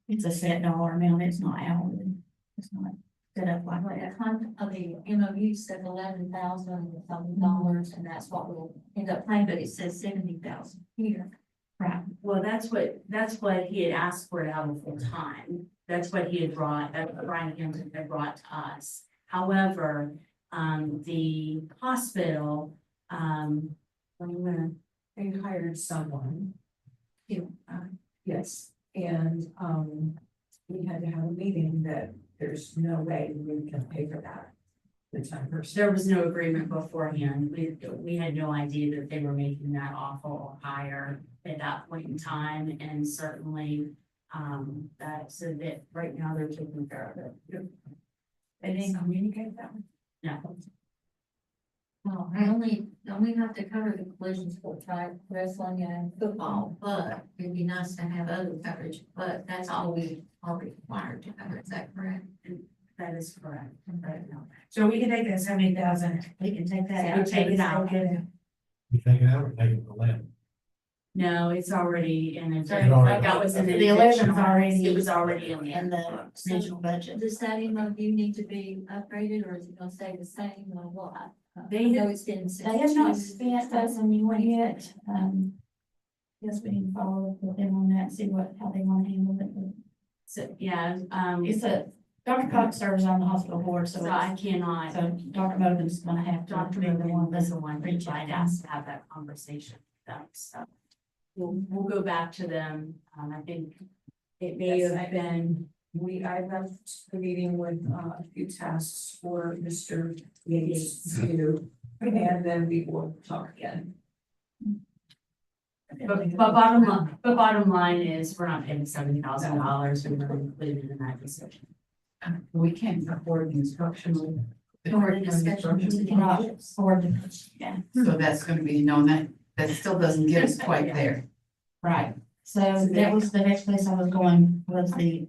It's a set dollar amount, it's not hourly. It's not set up like Well, that. the con of the MOU said $11,000 something, and that's what we'll end up paying, but it says 70,000 here. Right, well, that's what he had asked for it out of full time. That's what he had brought, that Brian Hampton had brought to us. However, the hospital, They hired someone. Yeah. Yes, and, we had to have a meeting that there's no way we can pay for that. The time person. there was no agreement beforehand. We had no idea that they were making that awful higher at that point in time, and certainly, so that right now they're taking care of it. They didn't communicate that. No. Well, I only have to cover the collision sports, right, wrestling and football, but it'd be nice to have other coverage, but that's all we are required to cover, is that correct? That is correct. Right now. So we can take that 70,000. We can take that So out. take it out. Okay. You take it out or take it to 11? No, it's already in it. It's already- That was an The 11's additional- already- It was already in And there. the regional budget. Does that MOU need to be upgraded, or is it gonna stay the same, or what? They I know it's been. They have not spent us a new one yet. Yes, we can follow up with them on that, see how they want to handle it. So, yeah, Dr. Cox serves on the hospital board, so so I cannot, so Dr. Mogen's gonna have to. Dr. be the Morgan one was that's the one reach that out I'd to asked to have that conversation with them, so. We'll go back to them, I think it may Yes, have been, I left the meeting with a few tasks for Mr. Yates to do, and then we will talk again. but bottom line is, we're not paying $70,000, we're not included in that decision. We can't afford the instructional. Or discussion, yeah. So that's gonna be, no, that still doesn't get us quite there. Right, so that was the next place I was going, was the,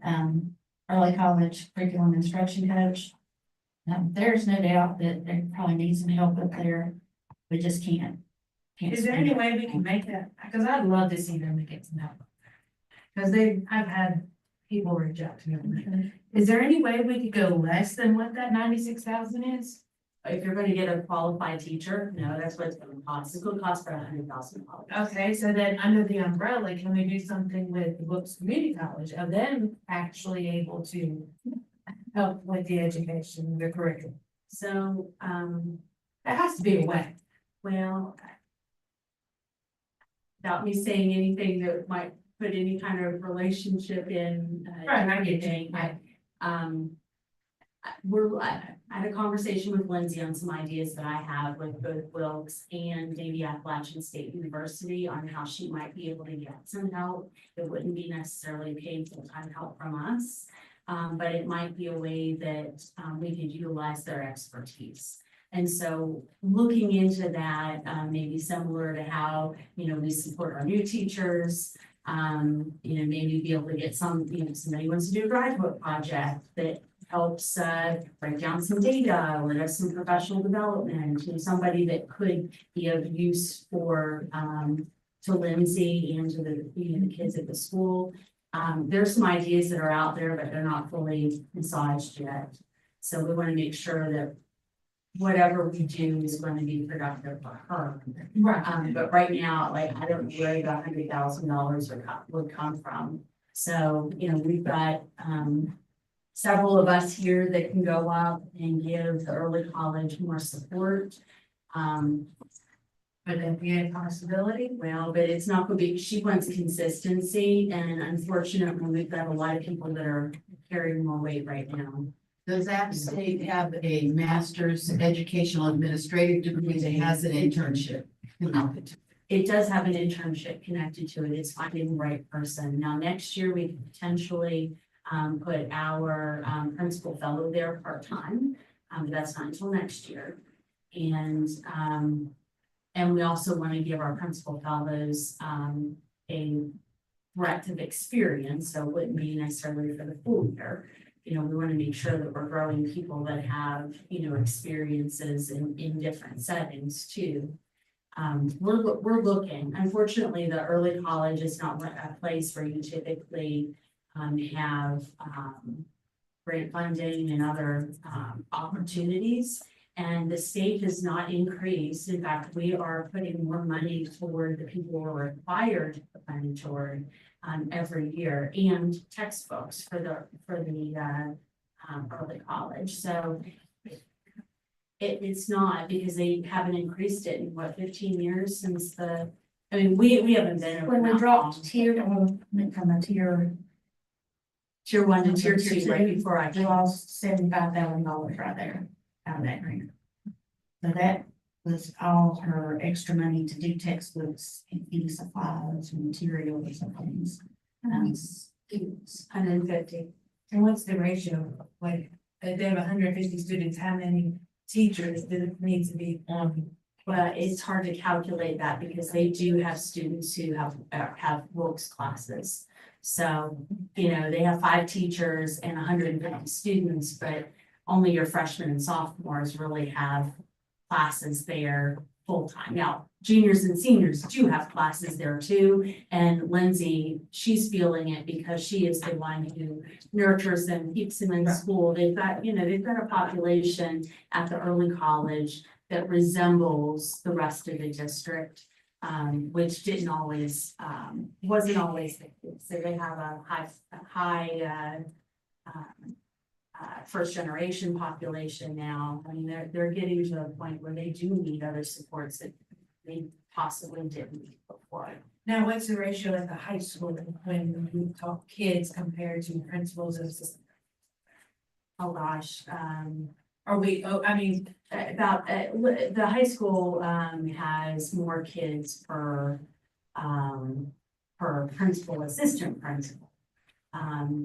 early college curriculum instruction coach. There's no doubt that there probably needs some help up there, we just can't. Is there any way we can make that, because I'd love to see them get some help. Because I've had people reach out to me. on that. Is there any way we could go less than what that 96,000 is? If you're gonna get a qualified teacher, no, that's what it's gonna cost. It's gonna cost for $100,000. Okay, so then under the umbrella, can we do something with the Brooks Community College of them actually able to help with the education, the curriculum? So, There has to be a way. well, without me saying anything that might put any kind of relationship in. Right, I get you. anything, I had a conversation with Lindsay on some ideas that I have with both Wilkes and maybe Appalachian State University on how she might be able to get some help. It wouldn't be necessarily paid full-time help from us, but it might be a way that, we could utilize their expertise. And so looking into that, maybe similar to how, we support our new teachers, maybe be able to get some, somebody wants to do a graduate project that helps, break down some data or does some professional development, somebody that could be of use for, to Lindsay and to the kids at the school. There's some ideas that are out there, but they're not fully massaged yet. So we want to make sure that whatever we do is going to be productive for her. Right. But right now, like, I don't know where the $100,000 would come from. So, we've got, several of us here that can go up and give the early college more support. But that'd be a possibility. Well, but it's not gonna be, she wants consistency, and unfortunately, we've got a lot of people that are carrying more weight right now. Does App State have a master's educational administrative degree that has an internship? It does have an internship connected to it. It's finding the right person. Now, next year, we could potentially put our principal fellow there part-time. But that's not until next year. And we also want to give our principal fellows a breadth of experience, so it wouldn't be necessarily for the full year. We want to make sure that we're growing people that have, experiences in different settings too. We're looking. Unfortunately, the early college is not a place where you typically have grant funding and other opportunities. And the state has not increased. In fact, we are putting more money toward the people who are required to put money toward every year, and textbooks for the early college. So it's not, because they haven't increased it in 15 years since we haven't been. When we dropped tier, went from a tier Tier 1 to tier 2 right before I we lost $75,000 right there out of that grant. So that was all her extra money to do textbooks and any supplies and materials and things. Students, 150. And what's the ratio? Like, if they have 150 students, how many teachers do it need to be on? But it's hard to calculate that because they do have students who have Wilkes classes. So, they have 5 teachers and 150 students, but only your freshmen and sophomores really have classes there full-time. Now, juniors and seniors do have classes there too. And Lindsay, she's feeling it because she is the one who nurtures them, keeps them in school. They've got a population at the early college that resembles the rest of the district. Which wasn't always the case. So they have a high first generation population now. I mean, they're getting to a point where they do need other supports that they possibly didn't need before. Now, what's the ratio at the high school when you talk kids compared to principals and assistants? Oh, gosh, About the high school has more kids per principal, assistant principal.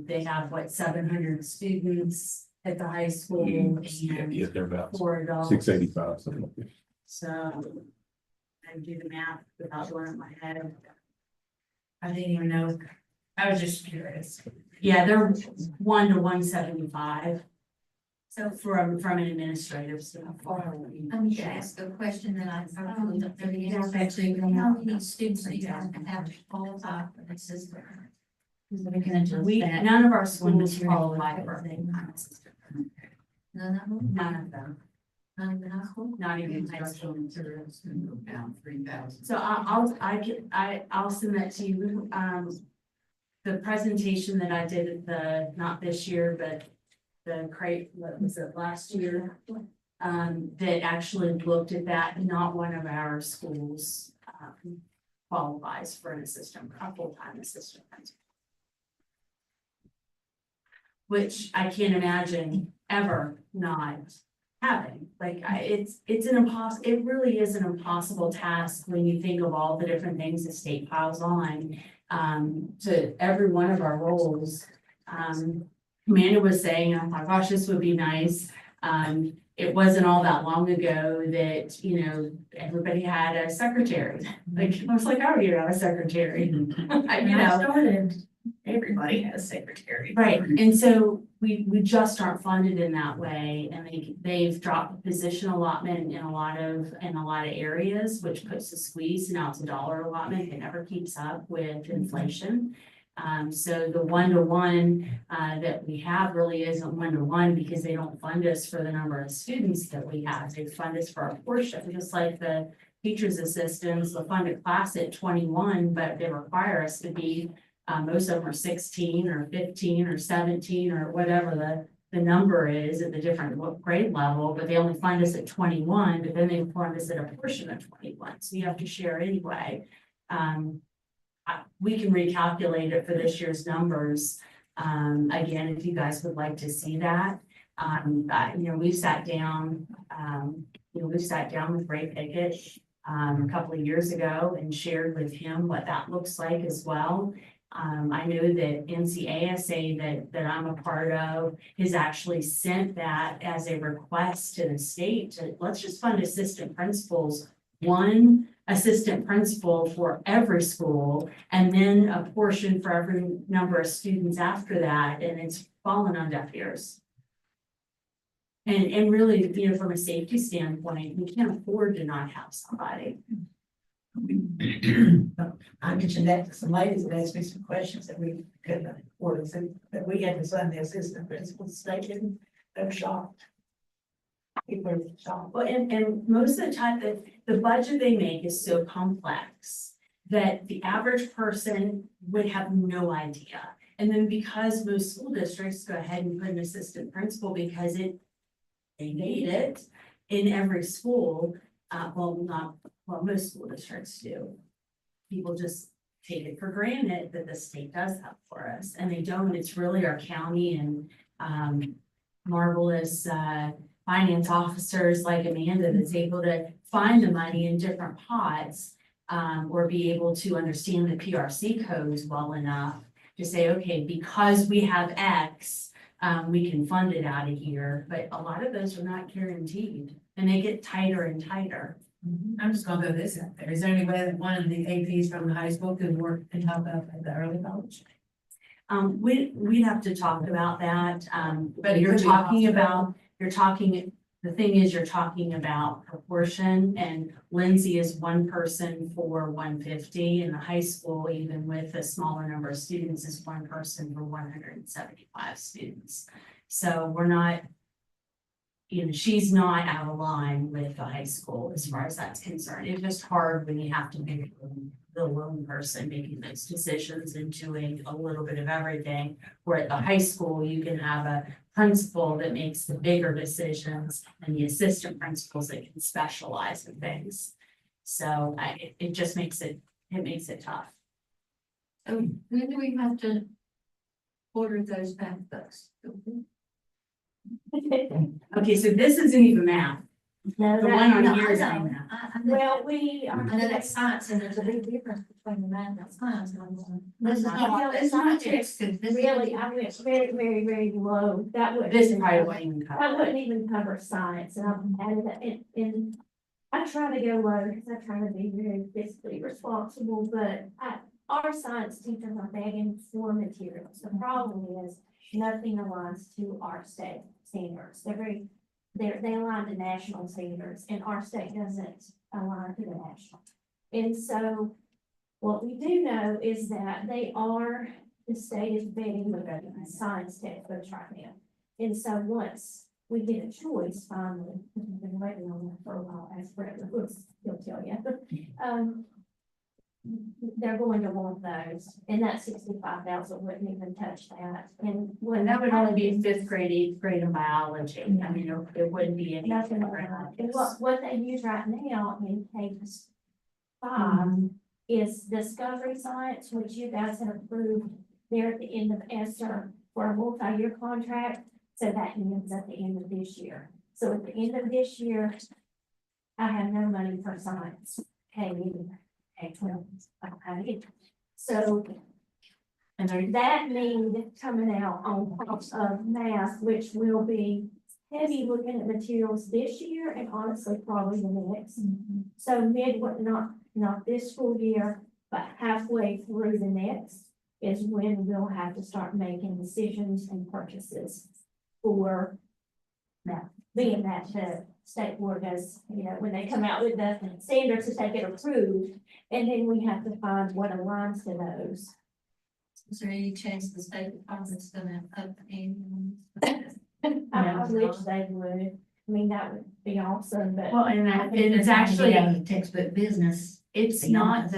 They have, 700 students at the high school Yeah, and they're about 4 adults. 685, something like that. So I do the math without doing it in my head. I didn't even know. I was just curious. Yeah, they're 1 to 175. So from an administrative standpoint. I'm gonna ask a question that I really don't know the answer to. How many students do you guys have to qualify for the system? None of our schools qualify for anything. None of them? None of them, None of the high school? not even high school. Instructional materials can go down 3,000. So I'll send that to you. The presentation that I did at not this year, but the what was it, last year? That actually looked at that, not one of our schools, qualifies for an assistant, a full-time assistant principal. Which I can't imagine ever not having, it really is an impossible task when you think of all the different things the state piles on. To every one of our roles, Amanda was saying, oh my gosh, this would be nice. It wasn't all that long ago that, everybody had a secretary. I was like, I already have a secretary. Everybody has secretary. Right, and so we just aren't funded in that way, and they've dropped the position allotment in a lot of areas, which puts the squeeze, now it's a dollar allotment, it never keeps up with inflation. So the 1-to-1 that we have really isn't 1-to-1 because they don't fund us for the number of students that we have, they fund us for a portion, just like the teachers' assistants, they'll fund a class at 21, but they require us to be most of them are 16 or 15 or 17 or whatever the number is at the different grade level, but they only fund us at 21, but then they fund us at a portion of 21. So you have to share anyway. We can recalculate it for this year's numbers. Again, if you guys would like to see that, we've sat down, with Ray Pickett a couple of years ago and shared with him what that looks like as well. I know that NCASA that I'm a part of has actually sent that as a request to the state to, let's just fund assistant principals, one assistant principal for every school, and then a portion for every number of students after that, and it's fallen on deaf ears. And really, from a safety standpoint, we can't afford to not have somebody. I mentioned that to some ladies that asked me some questions that we couldn't afford, so that we had to send the assistant principals, they didn't, they were shocked. People were shocked. Well, and most of the time, the budget they make is so complex that the average person would have no idea. And then because most school districts go ahead and put an assistant principal because they need it in every school, most school districts do. People just take it for granted that the state does that for us, and they don't. It's really our county and marvelous finance officers like Amanda that's able to find the money in different pots, or be able to understand the PRC codes well enough to say, okay, because we have X, we can fund it out of here. But a lot of those are not guaranteed, and they get tighter and tighter. I'm just gonna throw this out there. Is there any way that one of the APs from the high school could work and help out at the early college? We'd have to talk about that, but It you're could be talking possible. the thing is, you're talking about proportion, and Lindsay is one person for 150, and the high school, even with a smaller number of students, is one person for 175 students. So we're not, she's not out of line with the high school as far as that's concerned. It's just hard when you have to be the lone person making those decisions and doing a little bit of everything. Where at the high school, you can have a principal that makes the bigger decisions and the assistant principals that can specialize in things. So it just makes it tough. So when do we have to order those back books? Okay, so this isn't even math. The one on here is on that. Well, we are. I know that's science, and there's a big difference between the math and science. This is not, it's not text, Really, I went very, very, very low. That would. this probably wouldn't even cover. That wouldn't even cover science, and I've added that in. I try to go low because I try to be very fiscally responsible, but our science teachers are begging for materials. The problem is nothing aligns to our state standards. They align to national standards, and our state doesn't align to the national. And so what we do know is that the state is begging for science textbooks right now. And so once we get a choice finally, we've been waiting on that for a while, as Brett Lewis, he'll tell you. They're going to want those, and that 65,000 wouldn't even touch that. And when And that would only be fifth grade, eighth grade in biology. I mean, it wouldn't be anything. nothing like that. And what they use right now in K-5 is discovery science, which you guys have approved there at the end of ESSER for a multi-year contract. So that ends at the end of this year. So at the end of this year, I have no money for science. K-12, I don't have it. So And that need coming out on top of math, which will be heavy looking at materials this year and honestly probably the next. So not this school year, but halfway through the next is when we'll have to start making decisions and purchases for now, being that the state board does, when they come out with the standards to take it approved, and then we have to find what aligns to those. Is there any chance the state department's gonna up and? I wish they would, I mean, that would be awesome, but. well, and it's actually, Textbook business. it's not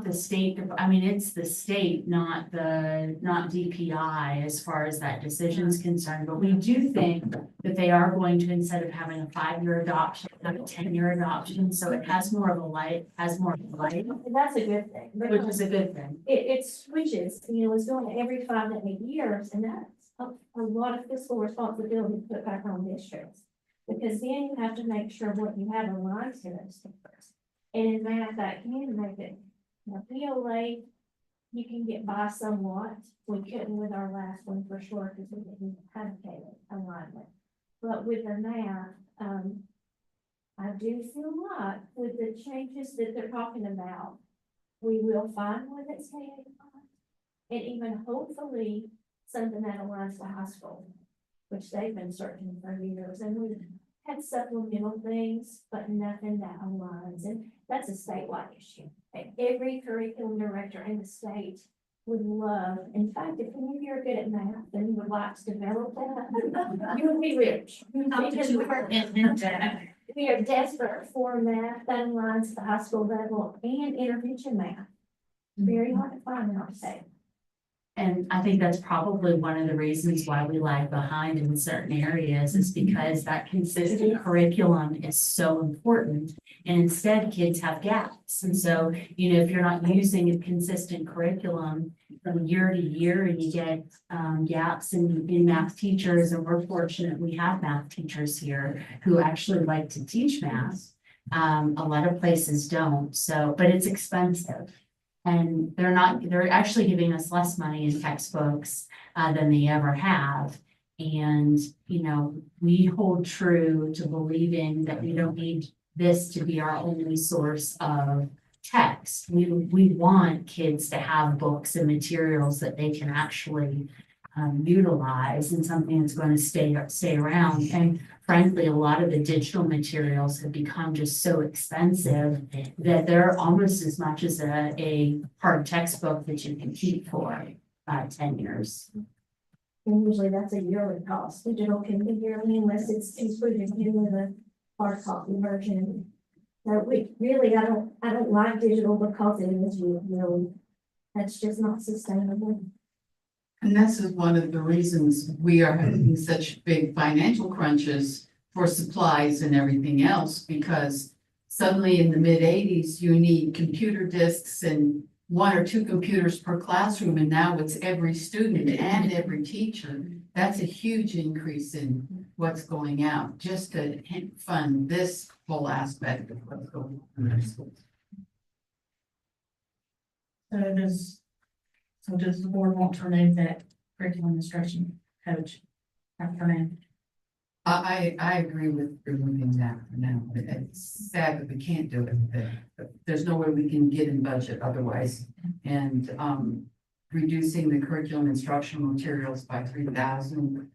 the state, I mean, it's the state, not DPI as far as that decision is concerned. But we do think that they are going to, instead of having a 5-year adoption, have a 10-year adoption. So it has more of a life, And that's a good thing. which is a good thing. It switches, it's going every 5 to 8 years, and that's a lot of fiscal responsibility to put back on districts. Because then you have to make sure what you have aligns to those standards. And in math, that can make it, POA, you can get by somewhat. We couldn't with our last one for sure, because we didn't have a alignment. But with the math, I do feel like with the changes that they're talking about, we will find one that's K-5, and even hopefully something that aligns to high school, which they've been searching for years, and we've had supplemental things, but nothing that aligns, and that's a statewide issue. Every curriculum director in the state would love, in fact, if any of you are good at math and you would like to develop that, you would be rich. Because we are desperate for math that aligns to the high school level and intervention math. Very hard to find in our state. And I think that's probably one of the reasons why we lag behind in certain areas is because that consistent curriculum is so important. And instead kids have gaps. And so, if you're not using a consistent curriculum from year to year and you get gaps in math teachers, and we're fortunate we have math teachers here who actually like to teach math. A lot of places don't. So, but it's expensive. And they're actually giving us less money in textbooks than they ever have. And, we hold true to believing that we don't need this to be our only source of text. We want kids to have books and materials that they can actually utilize, and something that's going to stay around. And frankly, a lot of the digital materials have become just so expensive that they're almost as much as a hard textbook that you can keep for 10 years. And usually that's a yearly cost. Digital can be yearly unless it's included in the hard copy version. So I don't like digital because it is really, that's just not sustainable. And this is one of the reasons we are having such big financial crunches for supplies and everything else, because suddenly in the mid-80s, you need computer disks and 1 or 2 computers per classroom, and now it's every student and every teacher. That's a huge increase in what's going out, just to fund this whole aspect of what's going on in our schools. So does the board want to remove that curriculum instruction coach? For now? I agree with removing that for now, but it's sad that we can't do it, but there's no way we can get in budget otherwise. And, reducing the curriculum instructional materials by 3,000,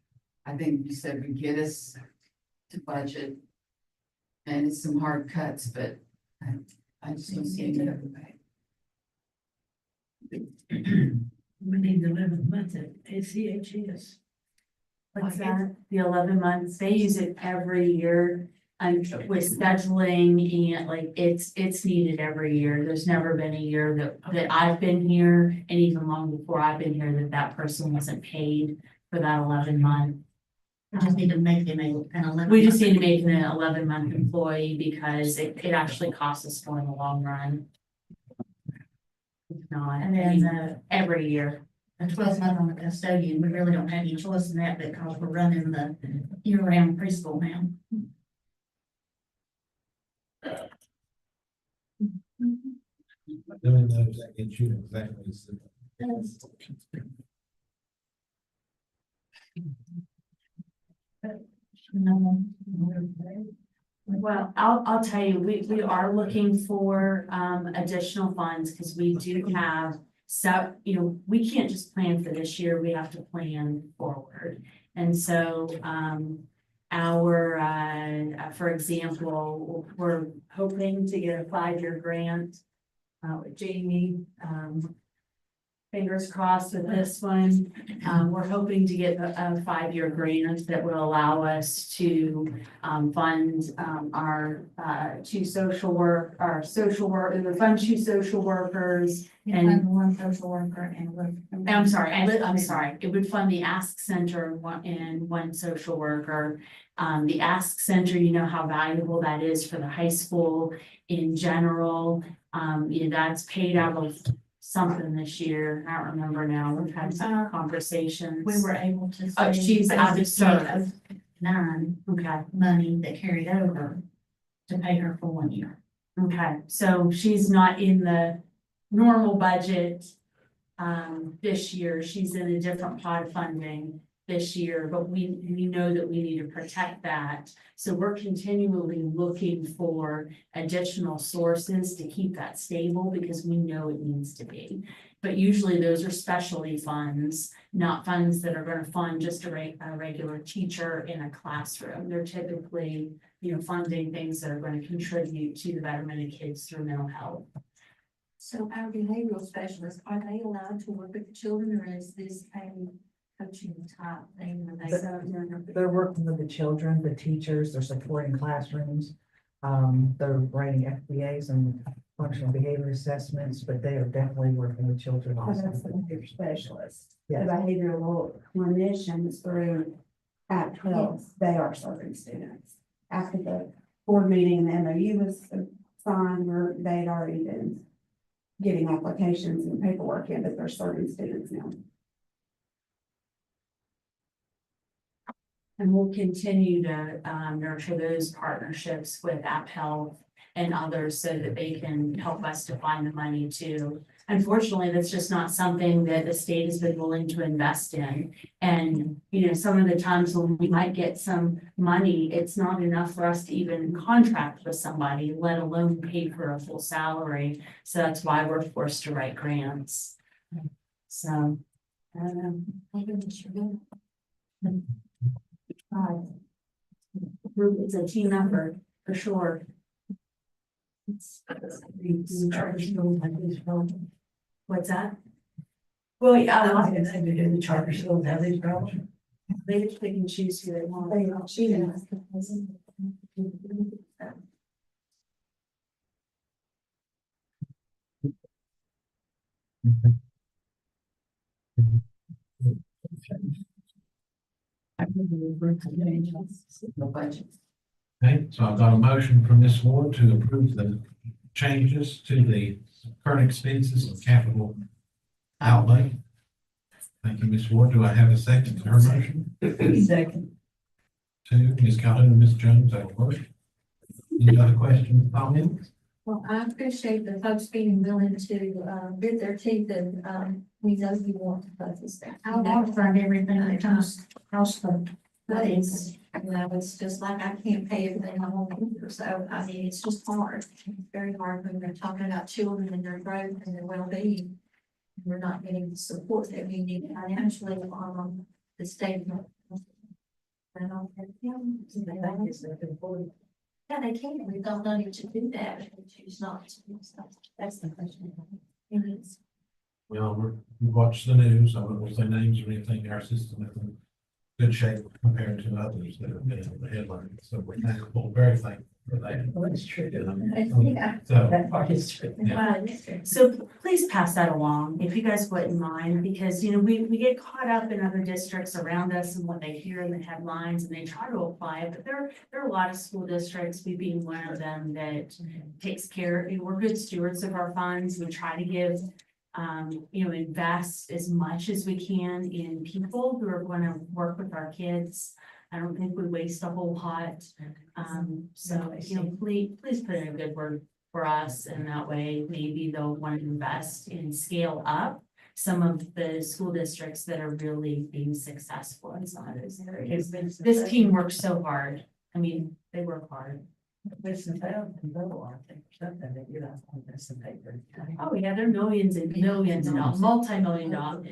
I think you said would get us to budget. And it's some hard cuts, but I just don't see any other way. We need to live with month at ACHS. What's that? The 11 months, they use it every year. And with scheduling and like, it's needed every year. There's never been a year that I've been here, and even long before I've been here, that person wasn't paid for that 11-month. We just need to make him an 11. We just need to make him an 11-month employee because it actually costs us more in the long run. If not, And then every year. a 12-month on the custodian, we really don't have any choice in that because we're running the year-round preschool now. Doing those, that gets you exactly. Well, I'll tell you, we are looking for additional funds because we do have. So, we can't just plan for this year, we have to plan forward. And so, for example, we're hoping to get a 5-year grant. With Jamie, fingers crossed with this one. We're hoping to get a 5-year grant that will allow us to fund our fund two social workers. And one social worker and I'm sorry, it would fund the Ask Center and one social worker. The Ask Center, you know how valuable that is for the high school in general. That's paid out of something this year. I don't remember now. We've had some conversations. we were able to. Oh, she's out of service. 9 Okay, money that carried over to pay her for 1 year. okay. So she's not in the normal budget this year. She's in a different pot of funding this year, but we know that we need to protect that. So we're continually looking for additional sources to keep that stable because we know it needs to be. But usually those are specialty funds, not funds that are going to fund just a regular teacher in a classroom. They're typically, funding things that are going to contribute to the betterment of kids through mental health. So our behavioral specialists, are they allowed to work with the children, or is this a coaching type thing? They're working with the children, the teachers, they're supporting classrooms. They're writing FBAs and functional behavior assessments, but they are definitely working with children also. That's the behavior specialist. The Yes. behavioral clinicians through Act 12, they are serving students. After the board meeting and the MOU was signed, they'd already been getting applications and paperwork in, but they're serving students now. And we'll continue to nurture those partnerships with App Health and others so that they can help us to find the money too. Unfortunately, that's just not something that the state has been willing to invest in. And, some of the times when we might get some money, it's not enough for us to even contract with somebody, let alone pay for a full salary. So that's why we're forced to write grants. So, I don't know. It's a team effort, for sure. What's that? Well, yeah, The charter schools have these problems. they can choose who they want. No budget. Okay, so I've got a motion from Ms. Ward to approve the changes to the current expenses and capital outlay. Thank you, Ms. Ward. Do I have a second to her motion? Second. Two, Ms. Calhoun and Ms. Jones, that'll work. Any other questions, comments? Well, I appreciate the folks being willing to, bid their teeth and, we know you want to focus that. I want from everything that comes across the. But it's, you know, it's just like I can't pay everything I want either, so I mean, it's just hard. It's very hard when we're talking about children and their growth and their well-being. We're not getting the support that we need financially from the state. And all that, yeah, they can, we've got money to do that, but they choose not to, so that's the question. And it's, Well, we watch the news, I won't say names or anything, our system is in good shape compared to others that have been on the headlines, so we're thankful, very thankful for that. Well, that's true. yeah. So, That part is true. Yeah. So please pass that along, if you guys wouldn't mind, because, you know, we get caught up in other districts around us and what they hear in the headlines, and they try to apply it, but there are a lot of school districts, we being one of them, that takes care, we're good stewards of our funds, we try to give, you know, invest as much as we can in people who are going to work with our kids. I don't think we waste a whole lot. So, you know, please put in a good word for us, and that way maybe they'll want to invest and scale up some of the school districts that are really being successful in some of those areas. This team works so hard. I mean, they work hard. Oh, yeah, there are millions and millions and multi-million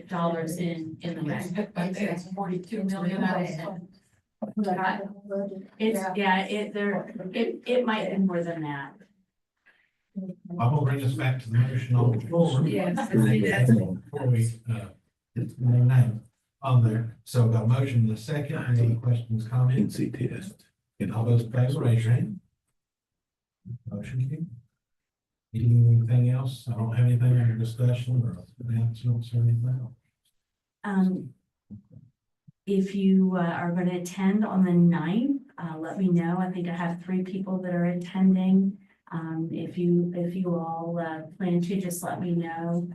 dollars in the bank. It's 42 million. It's, yeah, it might be more than that. I will bring us back to the motion on the floor. Yes. Before we, get the name on there, so I've got a motion in the second, any other questions, comments? NC test. And all those in favor, raise your hand. Motion carried. Anything else? I don't have anything under discussion or announcements or anything else. If you are going to attend on the 9th, let me know. I think I have 3 people that are attending. If you all plan to, just let me know.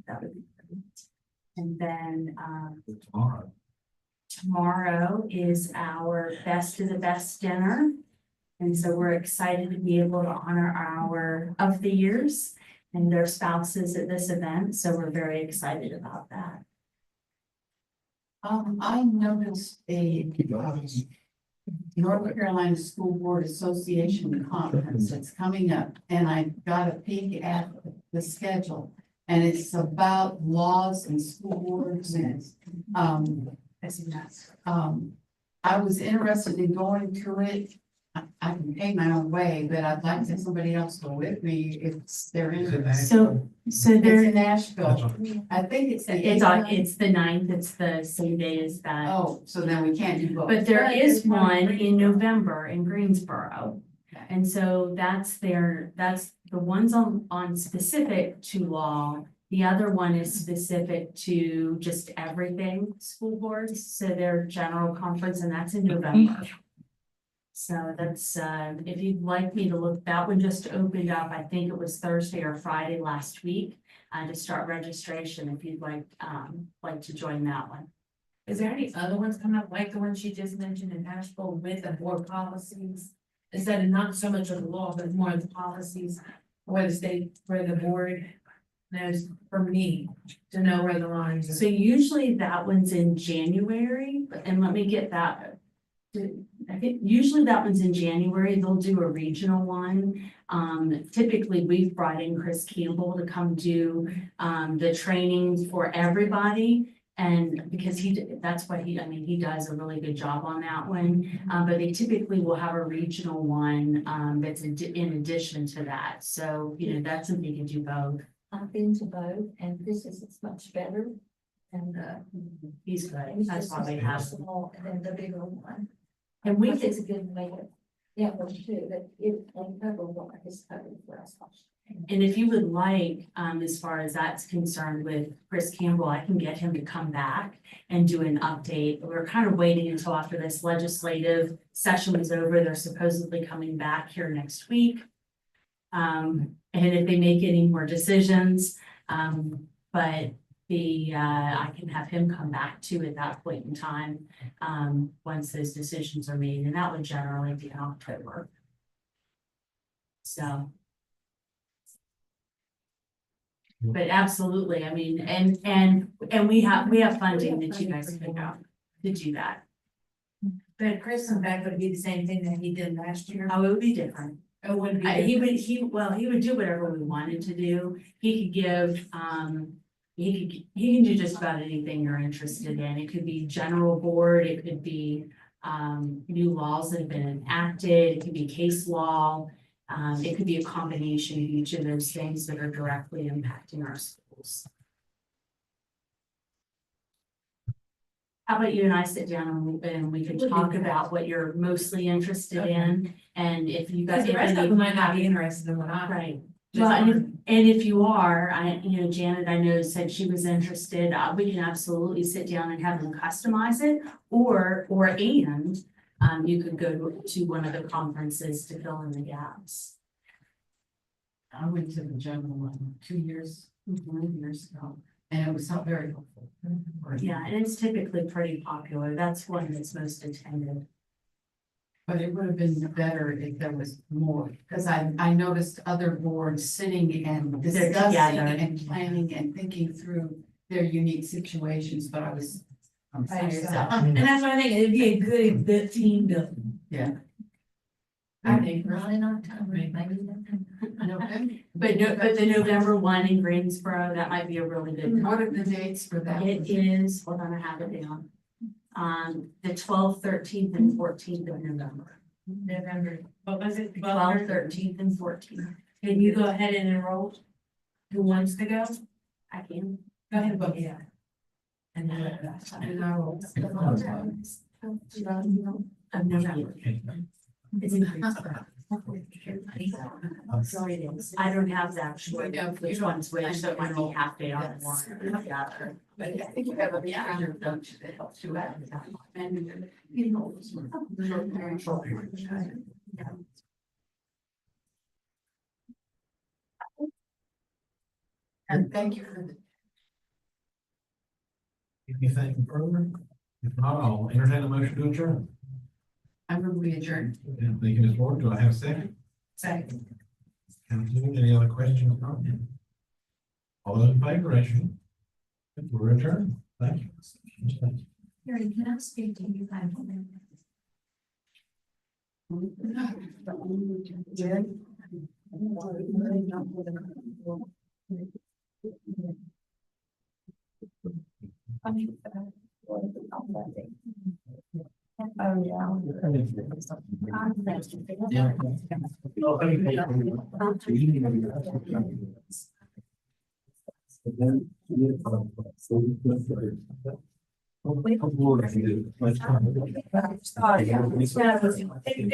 That would be great. And then tomorrow is our Best of the Best dinner. And so we're excited to be able to honor our of the years and their spouses at this event. So we're very excited about that. I noticed a North Carolina School Board Association conference that's coming up, and I got a peek at the schedule. And it's about laws and school boards and, I was interested in going to it. I can pay my own way, but I'd like to have somebody else go with me if they're Is it interested. So It's in That's Nashville. right. I think it's the. it's the 9th, it's the same day as that. Oh, so then we can't do both. But there is one in November in Greensboro. And so that's the ones on specific to law. The other one is specific to just everything school boards, so their general conference, and that's in November. So that's, if you'd like me to look, that one just opened up, I think it was Thursday or Friday last week, to start registration if you'd like to join that one. Is there any other ones coming up, like the one she just mentioned in Nashville with the board policies? Instead of not so much of the law, but more of the policies, where the state, where the board knows, for me, to know where the lines are. So usually that one's in January, and let me get that. I think usually that one's in January. They'll do a regional one. Typically we've brought in Chris Campbell to come do the trainings for everybody. And because that's what he does a really good job on that one. But they typically will have a regional one that's in addition to that. So, you know, that's something you can do both. I've been to both, and this is much better. And, He's good. That's why we have them. than the bigger one. And we Which did, is a good way to, yeah, well, too, that it, cover what is covered for us. and if you would like, as far as that's concerned with Chris Campbell, I can get him to come back and do an update. We're kind of waiting until after this legislative session is over. They're supposedly coming back here next week. And if they make any more decisions, but I can have him come back to at that point in time, once those decisions are made, and that would generally be in October. So. But absolutely, I mean, and we have funding that you guys can go to do that. But Chris and back would be the same thing that he did last year. Oh, it would be different. It wouldn't be. He would do whatever we wanted to do. He could give, he can do just about anything you're interested in. It could be general board, it could be, new laws that have been enacted, it could be case law. It could be a combination of each of those things that are directly impacting our schools. How about you and I sit down and we can talk about what you're mostly interested in, and if you guys. Because the rest of them might not be interested in what I. Right. Well, and if you are, Janet, I know said she was interested, we can absolutely sit down and have them customize it, or you could go to one of the conferences to fill in the gaps. I went to the general one 2 years ago, and it was not very helpful. Yeah, and it's typically pretty popular. That's one that's most attended. But it would have been better if there was more, because I noticed other boards sitting and discussing together. and planning and thinking through their unique situations, but I was. By yourself. And that's what I think, it'd be a good team building. Yeah. I think early in October, maybe. But the November one in Greensboro, that might be a really good one. What are the dates for that? It is, hold on, I have it down. The 12th, 13th, and 14th of November. November, what was it? 12th, 13th, and 14th. Can you go ahead and enroll? Who wants to go? I can. Go ahead and book, yeah. And then. And I will. Of November. It's in Greensboro. Sorry, it is. I don't have the actual, which one's which, so it might be half day on one. Yeah. But I think you have a calendar function that helps you out. And, you know. And thank you for the. Anything further? If not, I'll entertain a motion to adjourn. I move we adjourn. And thank you, Ms. Ward. Do I have a second? Second. Council, any other questions or comments? All those in favor, raise your hand. We're adjourned. Thank you. Harry, can I speak to you? Oh, yeah.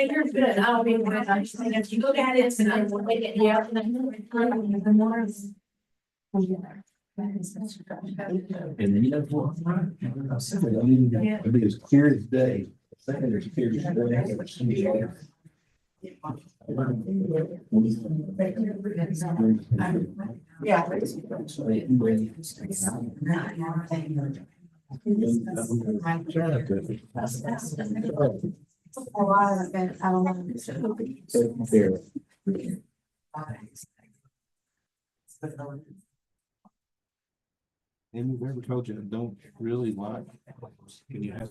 You're good, I'll be with you. If you look at it tonight, we'll make it, yeah. The more. And you know what? It'll be as clear as day. Second, there's clear as day. Yeah. A lot of it, I don't know. And we never told you, I don't really like, can you have